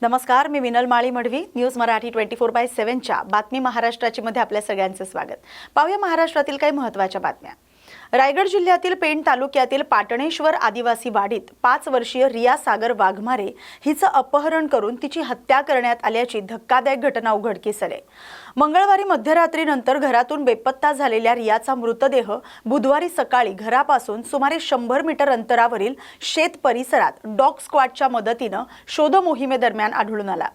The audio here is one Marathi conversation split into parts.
नमस्कार, मी विनल माळी मडवी. न्यूज मराठी 24/7च्या बातमी महाराष्ट्राची मध्ये आपल्या सगळ्यांचं स्वागत. पाहूया महाराष्ट्रातील काही महत्त्वाच्या बातम्या. रायगड जिल्ह्यातील पेण तालुक्यातील पाटणेश्वर आदिवासी वाडीत 5 वर्षीय रिया सागर वाघमारे हिचं अपहरण करून तिची हत्या करण्यात आल्याची धक्कादायक घटना उघडकीस आली. मंगळवारी मध्यरात्रीनंतर घरातून बेपत्ता झालेल्या रियाचा मृतदेह बुधवारी सकाळी घरापासून सुमारे 100 मीटर अंतरावरील शेत परिसरात डॉग स्क्वॉडच्या मदतीने शोध मोहिमेदरम्यान आढळून आला.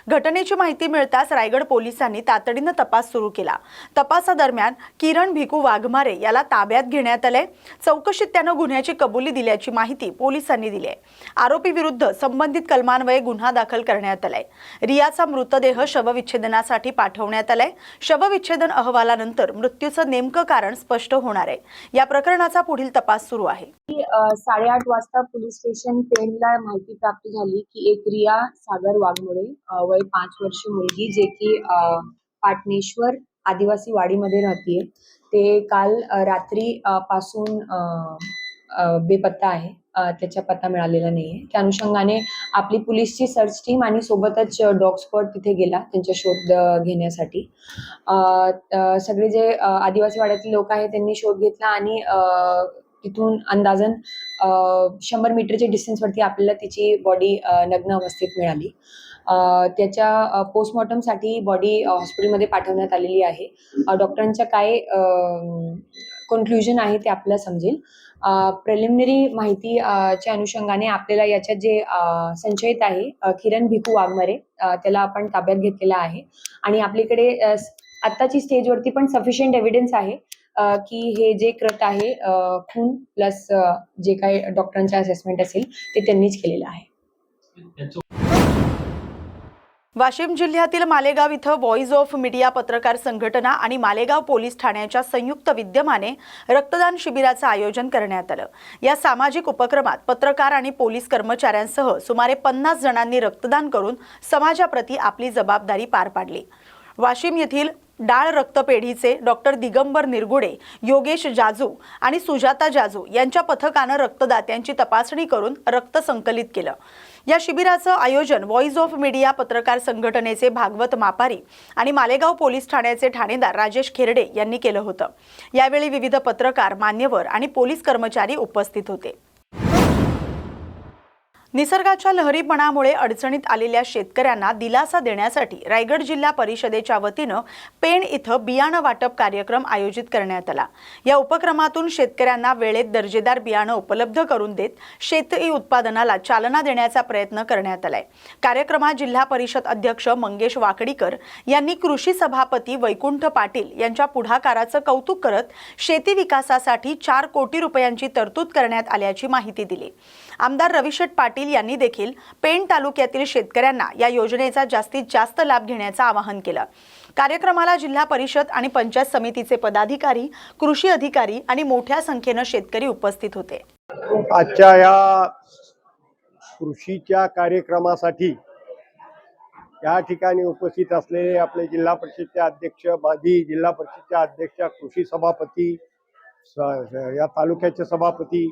घटनेची माहिती मिळताच रायगड पोलिसांनी तातडीने तपास सुरू केला. तपासादरम्यान किरण भिकू वाघमारे याला ताब्यात घेण्यात आले. चौकशीत त्याने गुन्ह्याची कबुली दिल्याची माहिती पोलिसांनी दिली आहे. आरोपी विरुद्ध संबंधित कलमान्वये गुन्हा दाखल करण्यात आलाय. रियाचा मृतदेह शवविच्छेदनासाठी पाठवण्यात आलाय. शवविच्छेदन अहवालानंतर मृत्यूचं नेमकं कारण स्पष्ट होणार आहे. या प्रकरणाचा पुढील तपास सुरू आहे. 8:30 वाजता पोलीस स्टेशन पेणला माहिती प्राप्त झाली की एक रिया सागर वाघमोडे वय 5 वर्ष मुलगी जे की पाटणेश्वर आदिवासी वाडीमध्ये राहतीये, ते काल रात्री पासून बेपत्ता आहे. त्याचा पत्ता मिळालेला नाहीये. त्या अनुषंगाने आपली पोलीसची सर्च टीम आणि सोबतच डॉग स्क्वॉड तिथे गेला त्यांचा शोध घेण्यासाठी. सगळे जे आदिवासी वाड्यातले लोक आहेत त्यांनी शोध घेतला आणि तिथून अंदाजन 100 मीटरच्या डिस्टन्सवरती आपल्याला तिची बॉडी नग्न अवस्थेत मिळाली. त्याच्या पोस्टमॉर्टमसाठी बॉडी हॉस्पिटलमध्ये पाठवण्यात आलेली आहे. डॉक्टरांच्या काय कन्क्लुजन आहे ते आपल्याला समजेल. प्रिलिमिनरी माहितीच्या अनुषंगाने आपल्याला याच्यात जे संशयित आहे किरण भिकू वाघमारे त्याला आपण ताब्यात घेतलेला आहे आणि आपल्याकडे आत्ताची स्टेजवरती पण सफिशियंट एव्हिडन्स आहे की हे जे कृत्य आहे खून प्लस जे काही डॉक्टरांचा असेसमेंट असेल ते त्यांनीच केलेलं आहे. वाशिम जिल्ह्यातील मालेगाव इथं व्हॉइस ऑफ मीडिया पत्रकार संघटना आणि मालेगाव पोलीस ठाण्याच्या संयुक्त विद्यमाने रक्तदान शिबिराचं आयोजन करण्यात आलं. या सामाजिक उपक्रमात पत्रकार आणि पोलीस कर्मचाऱ्यांसह सुमारे 50 जणांनी रक्तदान करून समाजाप्रती आपली जबाबदारी पार पाडली. वाशिम येथील डाळ रक्तपेढीचे डॉक्टर दिगंबर निरगुडे, योगेश जाजू आणि सुजाता जाजू यांच्या पथकानं रक्तदात्यांची तपासणी करून रक्त संकलित केलं. या शिबिराचं आयोजन व्हॉइस ऑफ मीडिया पत्रकार संघटनेचे भागवत मापारी आणि मालेगाव पोलीस ठाण्याचे ठाणेदार राजेश खेरडे यांनी केलं होतं. यावेळी विविध पत्रकार, मान्यवर आणि पोलीस कर्मचारी उपस्थित होते. निसर्गाच्या लहरीपणामुळे अडचणीत आलेल्या शेतकऱ्यांना दिलासा देण्यासाठी रायगड जिल्हा परिषदेच्या वतीनं पेण इथं बियाणं वाटप कार्यक्रम आयोजित करण्यात आला. या उपक्रमातून शेतकऱ्यांना वेळेत दर्जेदार बियाणं उपलब्ध करून देत शेती उत्पादनाला चालना देण्याचा प्रयत्न करण्यात आलाय. कार्यक्रमात जिल्हा परिषद अध्यक्ष मंगेश वाकडीकर यांनी कृषी सभापती वैकुंठ पाटील यांच्या पुढाकाराचं कौतुक करत शेती विकासासाठी 4 कोटी रुपयांची तरतूद करण्यात आल्याची माहिती दिली. आमदार रविशेठ पाटील यांनी देखील पेण तालुक्यातील शेतकऱ्यांना या योजनेचा जास्तीत जास्त लाभ घेण्याचं आवाहन केलं. कार्यक्रमाला जिल्हा परिषद आणि पंचायत समितीचे पदाधिकारी, कृषी अधिकारी आणि मोठ्या संख्येने शेतकरी उपस्थित होते. आजच्या या कृषीच्या कार्यक्रमासाठी या ठिकाणी उपस्थित असलेले आपले जिल्हा परिषदचे अध्यक्ष, माजी जिल्हा परिषदच्या अध्यक्ष, कृषी सभापती, या तालुक्याचे सभापती,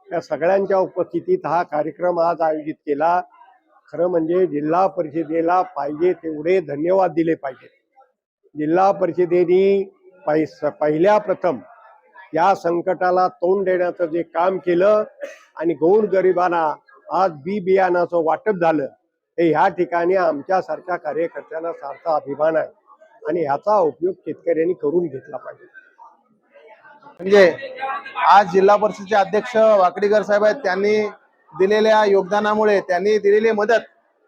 या सगळ्यांच्या उपस्थितीत हा कार्यक्रम आज आयोजित केला. खरं म्हणजे जिल्हा परिषदेला पाहिजे तेवढे धन्यवाद दिले पाहिजेत. जिल्हा परिषदेने पहिल्या प्रथम या संकटाला तोंड देण्याचं जे काम केलं आणि गोरगरिबांना आज बियाणाचं वाटप झालं, हे ह्या ठिकाणी आमच्यासारख्या कार्यकर्त्यांना सारखा अभिमान आहे आणि ह्याचा उपयोग शेतकऱ्यांनी करून घेतला पाहिजे. म्हणजे आज जिल्हा परिषदेचे अध्यक्ष वाकडीकर साहेब आहेत, त्यांनी दिलेल्या योगदानामुळे, त्यांनी दिलेली मदत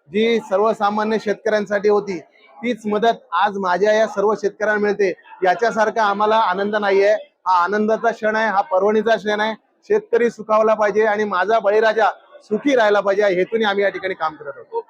जी सर्वसामान्य शेतकऱ्यांसाठी होती, तीच मदत आज माझ्या या सर्व शेतकऱ्यांना मिळते. याच्यासारखा आम्हाला आनंद नाहीये. हा आनंदाचा क्षण आहे, हा पर्वणीचा क्षण आहे. शेतकरी सुखावला पाहिजे आणि माझा बळीराजा सुखी राहायला पाहिजे, या हेतूने आम्ही या ठिकाणी काम करत आहोत.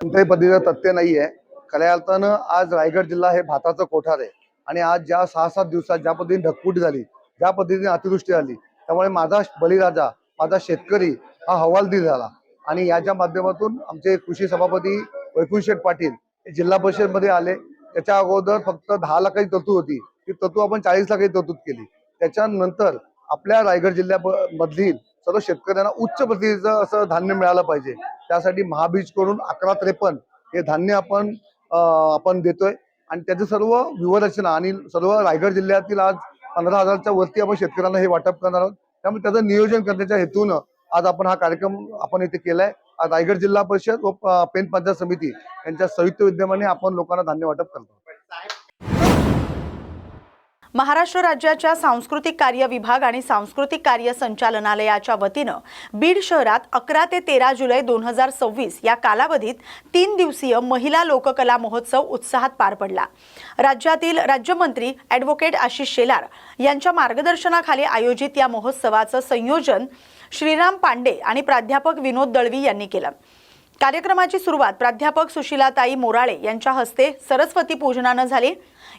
कोणत्याही पद्धतीचं तथ्य नाहीये. खऱ्या अर्थानं आज रायगड जिल्हा हे भाताचं कोठार आहे आणि आज ज्या 6-7 दिवसात ज्या पद्धतीने ढगफुटी झाली, ज्या पद्धतीने अतिवृष्टी झाली, त्यामुळे माझा बळीराजा, माझा शेतकरी हा हवालदिल झाला आणि याच्या माध्यमातून आमचे कृषी सभापती वैकुंठ पाटील जिल्हा परिषद मध्ये आले. त्याच्या अगोदर फक्त 10 लाखाची तरतूद होती, ती तरतूद आपण 40 लाखाची तरतूद केली. त्याच्यानंतर आपल्या रायगड जिल्ह्यामधील सर्व शेतकऱ्यांना उच्च प्रतीचं असं धान्य मिळालं पाहिजे. त्यासाठी महाबीज करून 1153 हे धान्य आपण देतोय आणि त्याची सर्व व्यूहरचना आणि सर्व रायगड जिल्ह्यातील आज 15,000च्या वरती आपण शेतकऱ्यांना हे वाटप करणार आहोत. त्यामुळे त्याचं नियोजन करण्याच्या हेतूनं आज आपण हा कार्यक्रम आपण इथे केलाय. आज रायगड जिल्हा परिषद व पेन पंचायत समिती यांच्या संयुक्त विद्यमाने आपण लोकांना धान्य वाटप करतो. महाराष्ट्र राज्याच्या सांस्कृतिक कार्य विभाग आणि सांस्कृतिक कार्य संचालनालयाच्या वतीनं बीड शहरात 11 ते 13 जुलै 2026 या कालावधीत 3 दिवसीय महिला लोककला महोत्सव उत्साहात पार पडला. राज्यातील राज्यमंत्री ॲडव्होकेट आशिष शेलार यांच्या मार्गदर्शनाखाली आयोजित या महोत्सवाचं संयोजन श्रीराम पांडे आणि प्राध्यापक विनोद दळवी यांनी केलं. कार्यक्रमाची सुरुवात प्राध्यापक सुशीलाताई मोराळे यांच्या हस्ते सरस्वती पूजनानं झाली.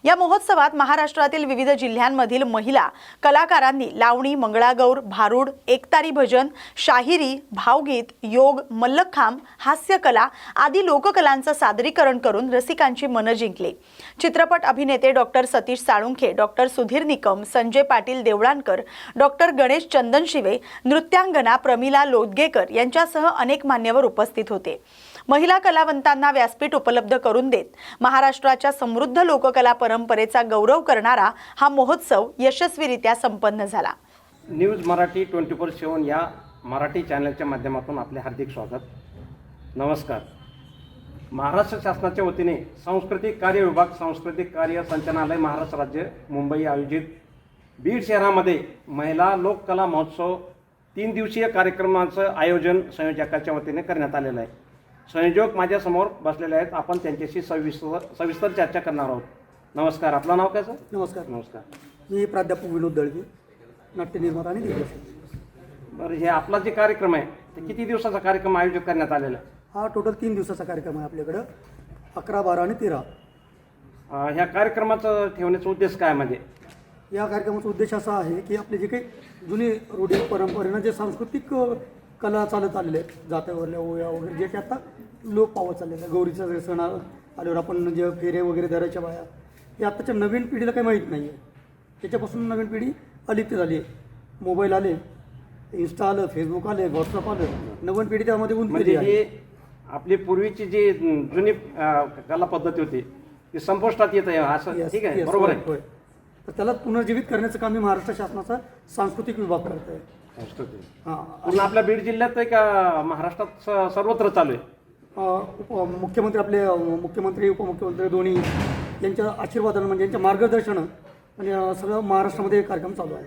या महोत्सवात महाराष्ट्रातील विविध जिल्ह्यांमधील महिला कलाकारांनी लावणी, मंगळागौर, भारूड, एकतारी भजन, शाहिरी, भावगीत, योग, मल्लखांब, हास्यकला आदी लोककलांचं सादरीकरण करून रसिकांची मनं जिंकली. चित्रपट अभिनेते doctor Satish Salunkhe, doctor Sudhir Nikam, Sanjay Patil Devalankar, doctor Ganesh Chandanshive, नृत्यांगना प्रमिला लोदगेकर यांच्यासह अनेक मान्यवर उपस्थित होते. महिला कलावंतांना व्यासपीठ उपलब्ध करून देत महाराष्ट्राच्या समृद्ध लोककला परंपरेचा गौरव करणारा हा महोत्सव यशस्वीरित्या संपन्न झाला. न्यूज मराठी 24/7 या मराठी चॅनलच्या माध्यमातून आपले हार्दिक स्वागत. नमस्कार. महाराष्ट्र शासनाच्या वतीने सांस्कृतिक कार्य विभाग, सांस्कृतिक कार्य संचालनालय, महाराष्ट्र राज्य, मुंबई आयोजित बीड शहरामध्ये महिला लोककला महोत्सव 3 दिवसीय कार्यक्रमाचं आयोजन संयोजकाच्या वतीने करण्यात आलेलं आहे. संयोजक माझ्यासमोर बसलेले आहेत. आपण त्यांच्याशी सविस्तर चर्चा करणार आहोत. नमस्कार. आपलं नाव काय सर? नमस्कार. नमस्कार. मी प्राध्यापक विनोद दळवी, नाट्यनिर्माता आणि दिग्दर्शक. बरं, हे आपला जे कार्यक्रम आहे ते किती दिवसाचा कार्यक्रम आयोजित करण्यात आलेला आहे? हा टोटल 3 दिवसाचा कार्यक्रम आहे आपल्याकडं, 11, 12 आणि 13. ह्या कार्यक्रमाचं ठेवण्याचा उद्देश काय म्हणजे? या कार्यक्रमाचा उद्देश असा आहे की आपले जे काही जुनी रूढी परंपरेनं जे सांस्कृतिक कला चालत आलेले आहेत, जात्यावरल्या ओव्या वगैरे, जे की आता लोप पावत चाललेलं आहे. गौरीचा जे सण आल्यावर आपण जे फेरे वगैरे धरायच्या बाया, हे आत्ताच्या नवीन पिढीला काही माहीत नाही आहे. त्याच्यापासून नवीन पिढी अलिप्त झाली आहे. मोबाईल आले, इन्स्टा आलं, फेसबुक आले, व्हॉट्सअप आलं, नवीन पिढी त्यामध्ये म्हणजे ही आपली पूर्वीची जी जुनी कला पद्धती होती ती संपुष्टात येत आहे असं, ठीक आहे? बरोबर आहे. होय. तर त्याला पुनर्जीवित करण्याचं काम महाराष्ट्र शासनाचा सांस्कृतिक विभाग करत आहे. संस्कृती हां. पूर्ण आपल्या बीड जिल्ह्यात आहे का महाराष्ट्रात सर्वत्र चालू आहे? मुख्यमंत्री आपले मुख्यमंत्री, उपमुख्यमंत्री दोन्ही यांच्या आशीर्वादानं, म्हणजे यांच्या मार्गदर्शनानं म्हणजे सगळं महाराष्ट्रामध्ये कार्यक्रम चालू आहे.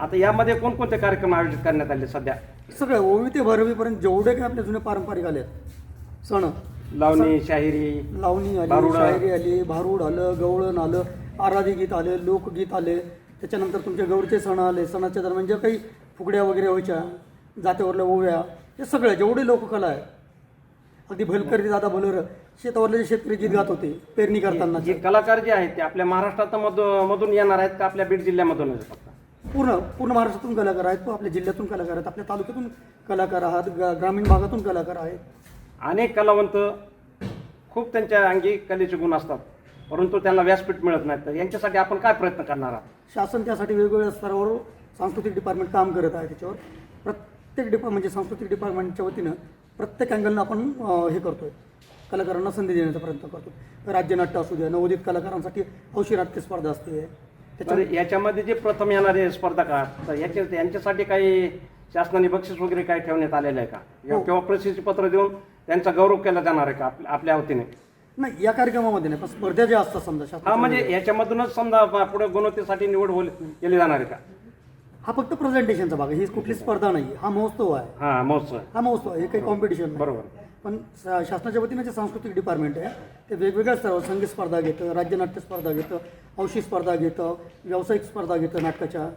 आता यामध्ये कोणकोणते कार्यक्रम आयोजित करण्यात आले सध्या? सगळं ओवी ते भरवीपर्यंत जेवढे काही आपले जुने पारंपरिक आले आहेत सण, लावणी, शाहिरी, लावणी आली, भारुड. शायरी आली, भारूड आलं, गवळण आलं, आराधी गीत आले, लोकगीत आले. त्याच्यानंतर तुमचे गौरीचे सण आले. सणाच्या दरम्यान ज्या काही फुगड्या वगैरे व्हायच्या, जात्यावरल्या ओव्या, हे सगळं जेवढे लोककला आहे, अगदी भलकरी दादा भलर, शेतावरले जे शेतकरी गीत गात होते पेरणी करताना, जे कलाकार जे आहेत ते आपल्या महाराष्ट्रात मधून येणार आहेत का आपल्या बीड जिल्ह्यामधून? पूर्ण महाराष्ट्रातून कलाकार आहेत, आपल्या जिल्ह्यातून कलाकार आहेत, आपल्या तालुक्यातून कलाकार आहात, ग्रामीण भागातून कलाकार आहेत. अनेक कलावंत खूप त्यांच्या अंगी कलेचे गुण असतात, परंतु त्यांना व्यासपीठ मिळत नाही. तर यांच्यासाठी आपण काय प्रयत्न करणार आहात? शासन त्यासाठी वेगवेगळ्या स्तरावर सांस्कृतिक डिपार्टमेंट काम करत आहे. त्याच्यावर प्रत्येक म्हणजे सांस्कृतिक डिपार्टमेंटच्या वतीनं प्रत्येक अँगलनं आपण हे करतोय, कलाकारांना संधी देण्याचा प्रयत्न करतो. राज्यनाट्य असू द्या, नवोदित कलाकारांसाठी हौशी नाट्य स्पर्धा असते. याच्यामध्ये जे प्रथम येणारे स्पर्धक आहेत तर यांच्यासाठी काही शासनाने बक्षीस वगैरे काय ठेवण्यात आलेलं आहे का? किंवा प्रसिद्धीपत्र देऊन त्यांचा गौरव केला जाणार आहे का आपल्या वतीने? नाही, या कार्यक्रमामध्ये नाही, पण स्पर्धा ज्या असतात समजा हा, म्हणजे याच्यामधूनच समजा पुढे गुणवत्तेसाठी निवड केली जाणार आहे का? हा फक्त प्रेझेंटेशनचा भाग आहे, ही कुठली स्पर्धा नाही, हा महोत्सव आहे. हा, महोत्सव. हा महोत्सव आहे, हे काही कॉम्पिटिशन नाही. बरोबर. पण शासनाच्या वतीनं जे सांस्कृतिक डिपार्टमेंट आहे ते वेगवेगळ्या स्तरावर संगीत स्पर्धा घेतं, राज्यनाट्य स्पर्धा घेतं, हौशी स्पर्धा घेतं, व्यावसायिक स्पर्धा घेतं, नाटकाच्या,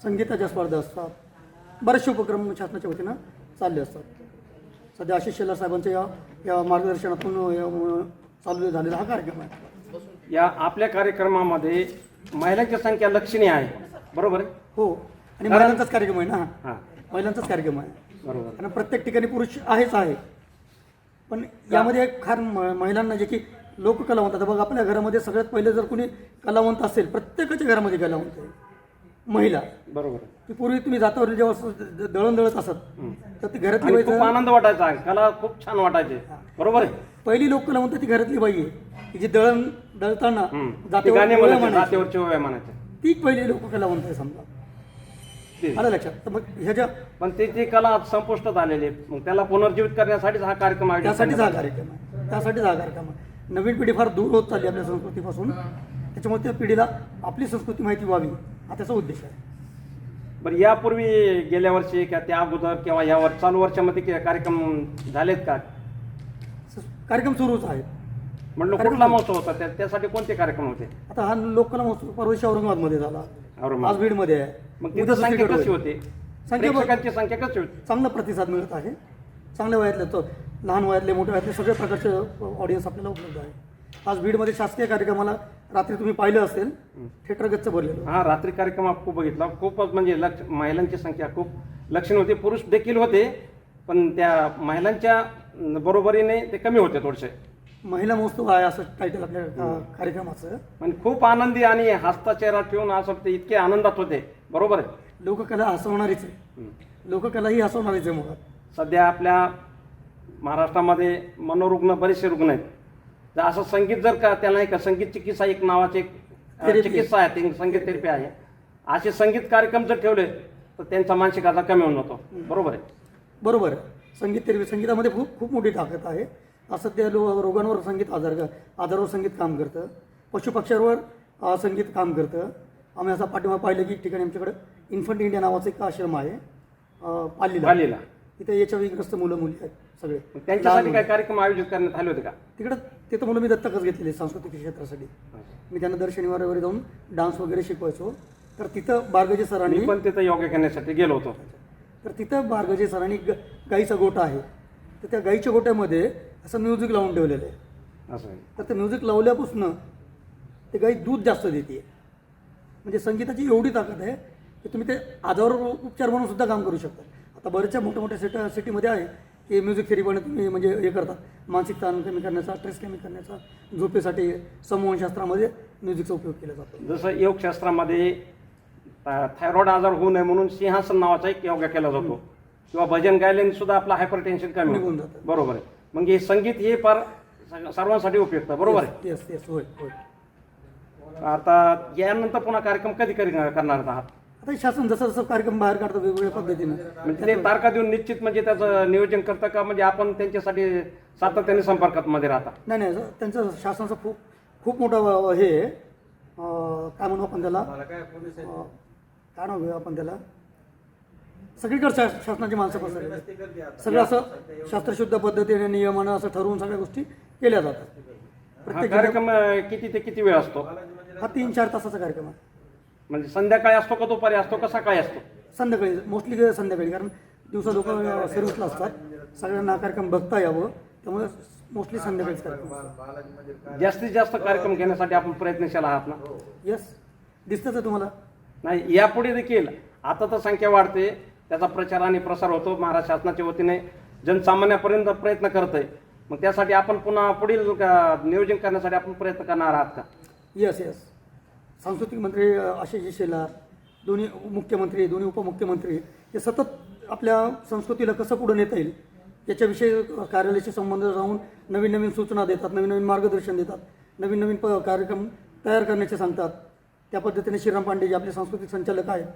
संगीताच्या स्पर्धा असतात. बरेचसे उपक्रम शासनाच्या वतीनं चालले असतात. सध्या आशिष शेलार साहेबांच्या या मार्गदर्शनातून चालू झालेला हा कार्यक्रम आहे. या आपल्या कार्यक्रमामध्ये महिलांची संख्या लक्षणीय आहे, बरोबर आहे? हो, आणि महिलांचाच कार्यक्रम आहे ना. हां, महिलांचाच कार्यक्रम आहे, बरोबर. आणि प्रत्येक ठिकाणी पुरुष आहेच आहे. पण यामध्ये खास महिलांना जे की लोककलावंत, आता बघ आपल्या घरामध्ये सगळ्यात पहिले जर कोणी कलावंत असेल, प्रत्येकाच्या घरामध्ये कलावंत आहे. महिला बरोबर की पूर्वी तुम्ही जातावर जेव्हा दळण दळत असत तर ती घरातली आणि बाई खूप आनंद वाटायचा, कला खूप छान वाटायचे. बरोबर आहे. पहिली लोक कला म्हणतात ती घरातली बाई आहे की जी दळण दळताना ते जातेवर गाणे ओव्या म्हणायचे, म्हणायची. जातीवरचे ओव्या म्हणायचे. ती पहिली लोक कला म्हणताय समजा. ते. आलं लक्षात. तर मग ह्याच्या पण ती कला आज संपुष्टात आलेली आहे. मग त्याला पुनर्जीवित करण्यासाठीच हा कार्यक्रम आयोजित त्यासाठीच हा करण्यात आला. कार्यक्रम आहे. त्यासाठीच हा कार्यक्रम आहे. नवीन पिढी फार दूर होत चालली आपल्या संस्कृतीपासून. त्याच्यामुळे त्या पिढीला आपली संस्कृती माहिती व्हावी हा त्याचा उद्देश आहे. बरं, यापूर्वी गेल्या वर्षी किंवा त्या अगोदर किंवा या चालू वर्षामध्ये कार्यक्रम झालेत का? कार्यक्रम सुरूच आहेत. म्हटलं कुठला महोत्सव होता, त्यासाठी कोणते कार्यक्रम होते? आता हा लोककला महोत्सव परवाशी औरंगाबादमध्ये झाला, औरंगाबाद. आज बीडमध्ये आहे. मग उद्या तिथं संख्या दुसरीकडे कशी होईल. होती? संख्या प्रेक्षकांची संख्या कशी होती? चांगला प्रतिसाद मिळत आहे. चांगल्या वयातले तो लहान वयातले मोठ्या वयातले सगळ्या प्रकारचे ऑडियन्स आपल्याला उपलब्ध आहे. आज बीडमध्ये शासकीय कार्यक्रमाला रात्री तुम्ही पाहिलं असेल, थिएटर गच्च भरलेलं. हा, रात्री कार्यक्रम खूप बघितला. खूपच म्हणजे महिलांची संख्या खूप लक्षणीय होती. पुरुष देखील होते, पण त्या महिलांच्या बरोबरीने ते कमी होते थोडेसे. महिला महोत्सव आहे असं टायटल आपल्या कार्यक्रमाचं. पण खूप आनंदी आणि हसता चेहरा ठेवून असं ते इतके आनंदात होते. बरोबर आहे. लोककला हसवणारीच आहे. लोककला ही हसवणारीच आहे मुळात. सध्या आपल्या महाराष्ट्रामध्ये मनोरुग्ण बरेचसे रुग्ण आहेत. जर असं संगीत जर का त्याला नाही का संगीत चिकित्सा एक नावाचे एक Therapy. चिकित्सा आहे, ते संगीत थेरपी आहे. असे संगीत कार्यक्रम जर ठेवले तर त्यांचा मानसिक आजार कमी होऊन जातो. बरोबर आहे. बरोबर आहे. संगीतामध्ये खूप खूप मोठी ताकद आहे. असं त्या रोगांवर संगीत आजारावर संगीत काम करतं. पशुपक्ष्यांवर संगीत काम करतं. आम्ही असं पाठीमागे पाहिलं की ठिकाणी आमच्याकडे इन्फंट इंडिया नावाचं एक आश्रम आहे पालीला. तिथे HIV ग्रस्त मुलं मुली आहेत सगळे. मग त्यांच्यासाठी काय कार्यक्रम आयोजित करण्यात आले होते का? तिकडं तिथं मुलं मी दत्तकच घेतलेले सांस्कृतिक क्षेत्रासाठी. मी त्यांना दर शनिवार वगैरे जाऊन डान्स वगैरे शिकवायचो. तर तिथं बारगजे सरांनी मी पण तिथं योगा करण्यासाठी गेलो होतो. तर तिथं बारगजे सरांनी गाईचा गोठा आहे. तर त्या गाईच्या गोट्यामध्ये असं म्युझिक लावून ठेवलेलं आहे. असं आहे. तर ते म्युझिक लावल्यापासून ते गाई दूध जास्त देते. म्हणजे संगीताची एवढी ताकद आहे की तुम्ही ते आजावर उपचार म्हणून सुद्धा काम करू शकता. आता बऱ्याचशा मोठ्या मोठ्या सिटीमध्ये आहे की म्युझिक थेरपीने तुम्ही म्हणजे हे करतात, मानसिक ताण कमी करण्याचा, स्ट्रेस कमी करण्याचा, झोपेसाठी समूहशास्त्रामध्ये म्युझिकचा उपयोग केला जातो. जसं योगशास्त्रामध्ये थायरॉइड आजार होऊ नये म्हणून सिंहासन नावाचा एक योगा केला जातो, किंवा भजन गायल्याने सुद्धा आपलं हायपरटेन्शन कमी निघून होतं. जातं. बरोबर आहे. मग हे संगीत हे फार सर्वांसाठी उपयुक्त आहे. बरोबर आहे. येस येस होय होय. आता यानंतर पुन्हा कार्यक्रम कधी करणार आहात? आता शासन जसं जसं कार्यक्रम बाहेर काढतं वेगवेगळ्या पद्धतीनं. म्हणजे ते तारखा देऊन निश्चित म्हणजे त्याचं नियोजन करतं का, म्हणजे आपण त्यांच्यासाठी सातत्याने संपर्कात मध्ये राहता? नाही नाही, त्यांचं शासनाचं खूप खूप मोठं हे आहे. काय म्हणू आपण त्याला, काय नाव घेऊ आपण त्याला, सगळीकडे शासनाची माणसं पसरलेली आहेत. सगळं असं शास्त्रशुद्ध पद्धतीने नियमानं असं ठरवून सगळ्या गोष्टी केल्या जातात. हा प्रत्येक कार्यक्रम किती ते किती वेळ असतो? हा 3-4 तासाचा कार्यक्रम आहे. म्हणजे संध्याकाळी असतो का दुपारी असतो का सकाळी असतो? संध्याकाळी, मोस्टली संध्याकाळी, कारण दिवसा लोक सर्व्हिसला असतात. सगळ्यांना कार्यक्रम बघता यावं त्यामुळे मोस्टली संध्याकाळीच कार्यक्रम असतात. जास्तीत जास्त कार्यक्रम घेण्यासाठी आपण प्रयत्नशील आहात ना? येस, दिसतंच आहे तुम्हाला. नाही, यापुढे देखील आता तर संख्या वाढते, त्याचा प्रचार आणि प्रसार होतो. महाराष्ट्र शासनाच्या वतीने जनसामान्यापर्यंत प्रयत्न करत आहे. मग त्यासाठी आपण पुन्हा पुढील नियोजन करण्यासाठी आपण प्रयत्न करणार आहात का? Yes yes. सांस्कृतिक मंत्री आशिष शेलार, दोन्ही मुख्यमंत्री, दोन्ही उपमुख्यमंत्री हे सतत आपल्या संस्कृतीला कसं पुढे नेता येईल याच्याविषयी कार्यालयाशी संबंध राहून नवीन नवीन सूचना देतात, नवीन नवीन मार्गदर्शन देतात, नवीन नवीन कार्यक्रम तयार करण्याचे सांगतात. त्या पद्धतीने श्रीराम पांडे जे आपले सांस्कृतिक संचालक आहेत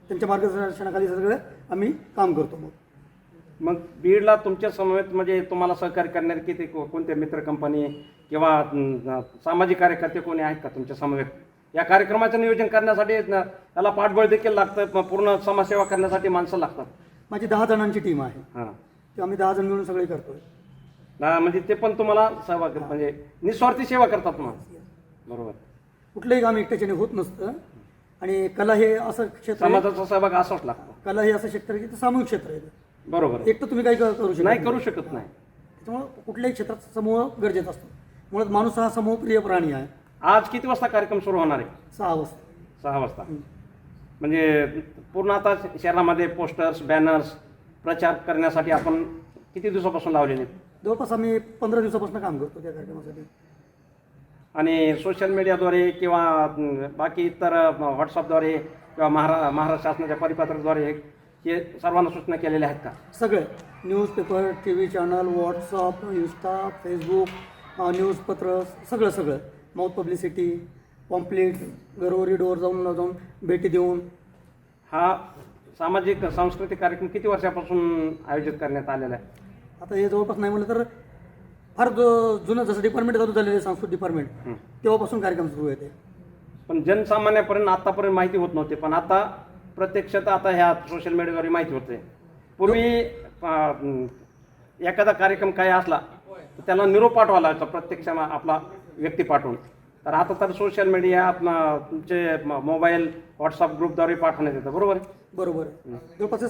त्यांच्या मार्गदर्शनाखाली सगळं आम्ही काम करतो. मग बीडला तुमच्या समवेत म्हणजे तुम्हाला सहकार्य करणारे किती कोणते मित्र कंपनी किंवा सामाजिक कार्यकर्ते कोणी आहेत का तुमच्या समवेत? या कार्यक्रमाचं नियोजन करण्यासाठी त्याला पाठबळ देखील लागतं, पूर्ण समाजसेवा करण्यासाठी माणसं लागतात. माझी 10 जणांची टीम आहे. हां, ते आम्ही 10 जण मिळून सगळे करतोय. म्हणजे ते पण तुम्हाला सहभाग म्हणजे निस्वार्थी सेवा करतात मग? बरोबर. कुठलंही काम एकट्याच्याने होत नसतं. आणि कला हे असं क्षेत्र आहे, समाजाचा सहभाग असाच लागतो. कला हे असं क्षेत्र आहे की ते सामूहिक क्षेत्र आहे. बरोबर. एकटं तुम्ही काही करू शकत नाही, करू शकत नाही. त्याच्यामुळे कुठल्याही क्षेत्रात समूह गरजेचा असतो. मुळात माणूस हा समूहप्रिय प्राणी आहे. आज किती वाजता कार्यक्रम सुरू होणार आहे? 6 वाजता. 6 वाजता. म्हणजे पूर्ण आता शहरामध्ये पोस्टर्स, बॅनर्स प्रचार करण्यासाठी आपण किती दिवसापासून लावलेले आहेत? जवळपास आम्ही 15 दिवसापासून काम करतो त्या कार्यक्रमासाठी. आणि सोशल मीडियाद्वारे किंवा बाकी इतर व्हॉट्सअपद्वारे किंवा महाराष्ट्र शासनाच्या परिपत्रकाद्वारे हे सर्वांना सूचना केलेल्या आहेत का? सगळे newspaper, TV channel, WhatsApp, insta, Facebook, न्यूजपत्र, सगळं माउथ पब्लिसिटी, पॉम्पलेट, घरोघरी डोर जाऊन भेटी देऊन. हा सामाजिक सांस्कृतिक कार्यक्रम किती वर्षापासून आयोजित करण्यात आलेला आहे? आता हे जवळपास नाही म्हणलं तर फार जुनं जसं डिपार्टमेंट चालू झालेलं आहे, सांस्कृतिक डिपार्टमेंट, तेव्हापासून कार्यक्रम सुरू आहे ते. पण जनसामान्यापर्यंत आतापर्यंत माहिती होत नव्हती, पण आता प्रत्यक्षात आता ह्या सोशल मीडियाद्वारे माहिती होते. पूर्वी एखादा कार्यक्रम काय असला तर त्याला निरोप पाठवावा लागायचा प्रत्यक्ष आपला व्यक्ती पाठवून. तर आता तर सोशल मीडिया तुमचे मोबाईल व्हॉट्सअप ग्रुपद्वारे पाठवण्यात येतं. बरोबर आहे? बरोबर आहे. जवळपास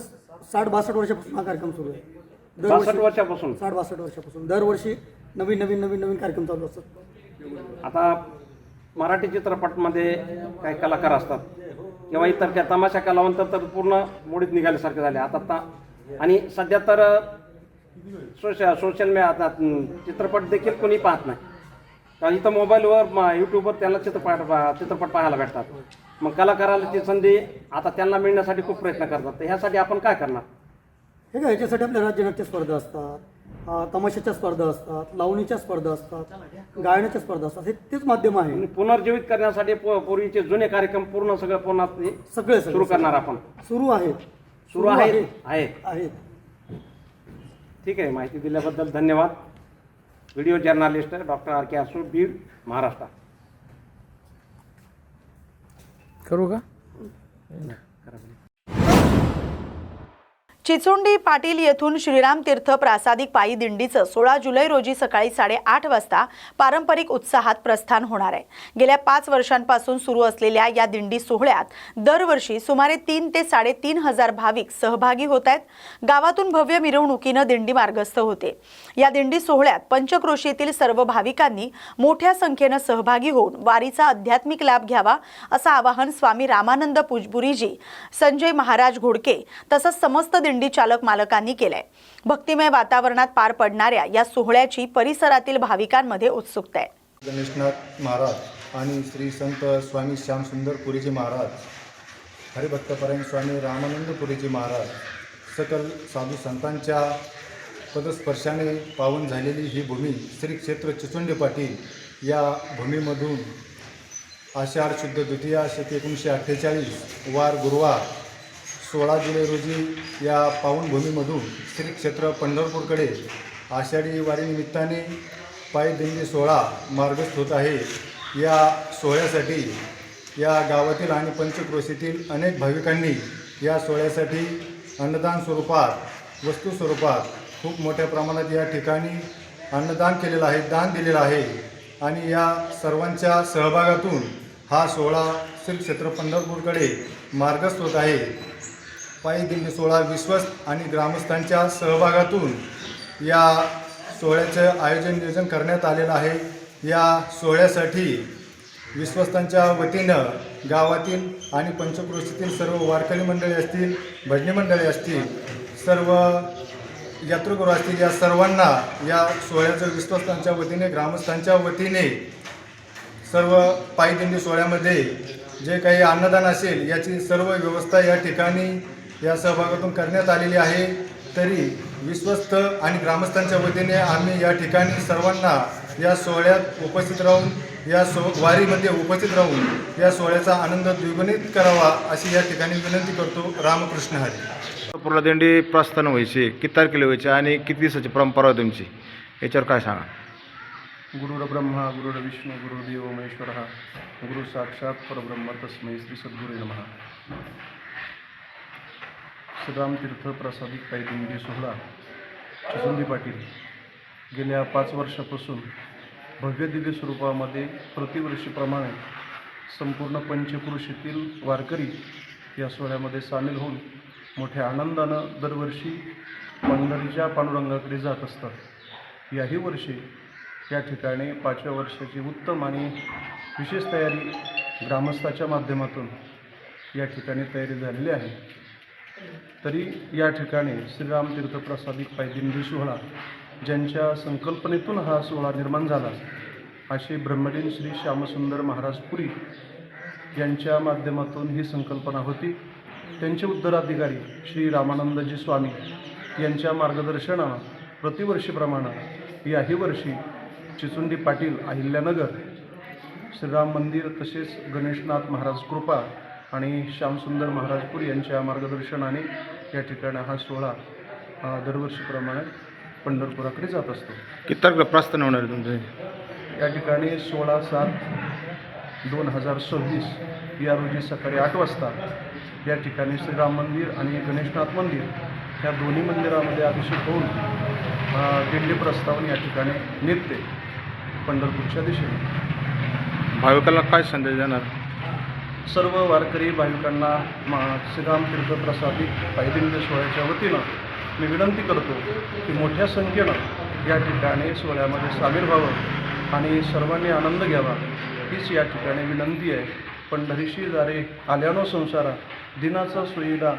60-62 वर्षापासून हा कार्यक्रम सुरू आहे. 62 वर्षापासून 60-62 वर्षापासून दरवर्षी नवीन कार्यक्रम चालू असतात. आता मराठी चित्रपटमध्ये काही कलाकार असतात किंवा इतर त्या तमाशा कलावंत तर पूर्ण मोडीत निघाल्यासारखे झाले आता. आणि सध्या तर सोशल मीडिया आता चित्रपट देखील कोणी पाहत नाही, कारण इथं मोबाईलवर यूट्यूबवर त्यांना चित्रपट पाहायला भेटतात. मग कलाकाराला ती संधी आता त्यांना मिळण्यासाठी खूप प्रयत्न करतात. तर ह्यासाठी आपण काय करणार? हे काय, ह्याच्यासाठी आपल्या राज्यनाट्य स्पर्धा असतात, तमाशाच्या स्पर्धा असतात, लावणीच्या स्पर्धा असतात, गायनाच्या स्पर्धा असतात. हे तेच माध्यम आहे. आणि पुनर्जीवित करण्यासाठी पूर्वीचे जुने कार्यक्रम पूर्ण पुन्हा सगळे सुरू करणार आपण. सुरू आहेत. ठीक आहे, माहिती दिल्याबद्दल धन्यवाद. व्हिडिओ जर्नालिस्ट डॉक्टर RK आसू, बीड, महाराष्ट्र. करू का? चिचोंडी पाटील येथून श्रीराम तीर्थ प्रासादिक पायी दिंडीचं 16 जुलै रोजी सकाळी 8:30 वाजता पारंपरिक उत्साहात प्रस्थान होणार आहे. गेल्या 5 वर्षांपासून सुरू असलेल्या या दिंडी सोहळ्यात दरवर्षी सुमारे 3 ते 3.5 हजार भाविक सहभागी होत आहेत. गावातून भव्य मिरवणुकीनं दिंडी मार्गस्थ होते. या दिंडी सोहळ्यात पंचक्रोशीतील सर्व भाविकांनी मोठ्या संख्येनं सहभागी होऊन वारीचा आध्यात्मिक लाभ घ्यावा असं आवाहन स्वामी रामानंद पुजपुरीजी, संजय महाराज घोडके तसंच समस्त दिंडी चालक मालकांनी केलंय. भक्तिमय वातावरणात पार पडणाऱ्या या सोहळ्याची परिसरातील भाविकांमध्ये उत्सुकता आहे. गणेशनाथ महाराज आणि श्री संत स्वामी श्यामसुंदर पुरीजी महाराज, हरिभक्तपरायण स्वामी रामानंद पुरीजी महाराज, सकल साधू संतांच्या पदस्पर्शाने पावन झालेली ही भूमी श्री क्षेत्र चिचोंडी पाटील या भूमीमधून आषाढ शुद्ध द्वितीया शके 1948 वार गुरुवार 16 जुलै रोजी या पावनभूमीमधून श्री क्षेत्र पंढरपूरकडे आषाढी वारीनिमित्ताने पायी दिंडी सोहळा मार्गस्थ होत आहे. या सोहळ्यासाठी या गावातील आणि पंचक्रोशीतील अनेक भाविकांनी या सोहळ्यासाठी अन्नदान स्वरूपात, वस्तू स्वरूपात खूप मोठ्या प्रमाणात या ठिकाणी अन्नदान केलेलं आहे, दान दिलेलं आहे. आणि या सर्वांच्या सहभागातून हा सोहळा श्री क्षेत्र पंढरपूरकडे मार्गस्थ होत आहे. पायी दिंडी सोहळा विश्वस्त आणि ग्रामस्थांच्या सहभागातून या सोहळ्याचं नियोजन करण्यात आलेलं आहे. या सोहळ्यासाठी विश्वस्तांच्या वतीनं गावातील आणि पंचक्रोशीतील सर्व वारकरी मंडळी असतील, भजनी मंडळी असतील, सर्व यात्रेकरू असतील, या सर्वांना या सोहळ्याचं विश्वस्तांच्या वतीने, ग्रामस्थांच्या वतीने सर्व पायी दिंडी सोहळ्यामध्ये जे काही अन्नदान असेल याची सर्व व्यवस्था या ठिकाणी या सहभागातून करण्यात आलेली आहे. तरी विश्वस्त आणि ग्रामस्थांच्या वतीने आम्ही या ठिकाणी सर्वांना या सोहळ्यात उपस्थित राहून, या वारीमध्ये उपस्थित राहून या सोहळ्याचा आनंद द्विगुणित करावा अशी या ठिकाणी विनंती करतो. रामकृष्ण हरी. पूर्ण दिंडी प्रस्थान व्हायची, किती तारखेला व्हायची आणि किती दिवसाची परंपरा आहे तुमची, याच्यावर काय सांगा? गुरुर्ब्रह्मा गुरुर्विष्णू गुरुर्देव महेश्वरः, गुरु साक्षात परब्रह्म तस्मै श्री सद्गुरुवे नमः. श्रीराम तीर्थ प्रासादिक पायी दिंडी सोहळा चिचोंडी पाटील गेल्या 5 वर्षापासून भव्य दिव्य स्वरूपामध्ये प्रतिवर्षीप्रमाणे संपूर्ण पंचक्रोशीतील वारकरी या सोहळ्यामध्ये सामील होऊन मोठ्या आनंदानं दरवर्षी पंढरीच्या पांडुरंगाकडे जात असतात. याही वर्षी या ठिकाणी 5व्या वर्षाची उत्तम आणि विशेष तयारी ग्रामस्थाच्या माध्यमातून या ठिकाणी तयारी झालेली आहे. तरी या ठिकाणी श्रीराम तीर्थ प्रासादिक पायी दिंडी सोहळा ज्यांच्या संकल्पनेतून हा सोहळा निर्माण झाला अशी ब्रह्मलीन श्री श्यामसुंदर महाराज पुरी यांच्या माध्यमातून ही संकल्पना होती. त्यांचे उत्तराधिकारी श्री रामानंदजी स्वामी यांच्या मार्गदर्शनानं प्रतिवर्षीप्रमाणे याही वर्षी चिचुंडी पाटील अहिल्यानगर श्रीराम मंदिर तसेच गणेशनाथ महाराज कृपा आणि श्यामसुंदर महाराज पुरी यांच्या मार्गदर्शनाने या ठिकाणी हा सोहळा दरवर्षीप्रमाणे पंढरपुराकडे जात असतो. किती तारखेला प्रस्थान होणार आहे तुमचं? या ठिकाणी 16/7/2026 या रोजी सकाळी 8 वाजता या ठिकाणी श्रीराम मंदिर आणि गणेशनाथ मंदिर या दोन्ही मंदिरामध्ये अभिषेक होऊन दिंडी प्रस्तावने या ठिकाणी निघते पंढरपूरच्या दिशेने. भाविकांना काय संदेश देणार? सर्व वारकरी भाविकांना श्रीराम तीर्थप्रसादिक पायदिंडी सोहळ्याच्या वतीनं मी विनंती करतो की मोठ्या संख्येनं या ठिकाणी सोहळ्यामध्ये सामील व्हावं आणि सर्वांनी आनंद घ्यावा हीच या ठिकाणी विनंती आहे. पंढरीशी दारे आल्यानो संसारा दिनाचा सोयीला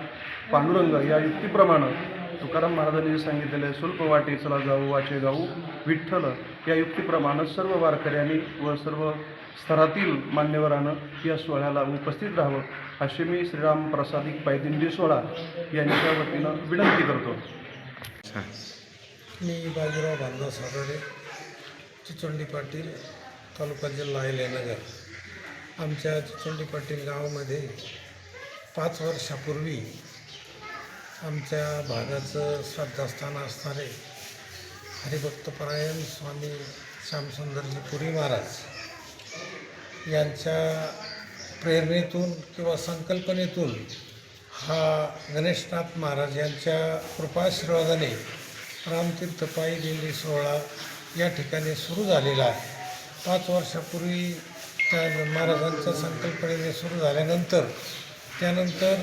पांडुरंग या युक्तीप्रमाणे तुकाराम महाराजांनी सांगितलेले स्वल्प वाटे चला जाऊ वाचे गाऊ विठ्ठल या युक्तीप्रमाणे सर्व वारकऱ्यांनी व सर्व स्तरातील मान्यवरानं या सोहळ्याला उपस्थित राहावं अशी मी श्रीराम प्रसादिक पायदिंडी सोहळा यांच्या वतीनं विनंती करतो. मी बाजीराव भांजा सातारे, चिचोंडी पाटील, तालुका जिल्हा अहिल्यानगर. आमच्या चिचोंडी पाटील गावामध्ये 5 वर्षापूर्वी आमच्या भागाचं श्रद्धास्थान असणारे हरिभक्तपरायण स्वामी श्यामसुंदरजी पुरी महाराज यांच्या प्रेरणेतून किंवा संकल्पनेतून हा गणेशनाथ महाराज यांच्या कृपाशीर्वादाने रामतीर्थ पायी दिंडी सोहळा या ठिकाणी सुरू झालेला आहे. 5 वर्षापूर्वी त्या महाराजांच्या संकल्पनेने सुरू झाल्यानंतर त्यानंतर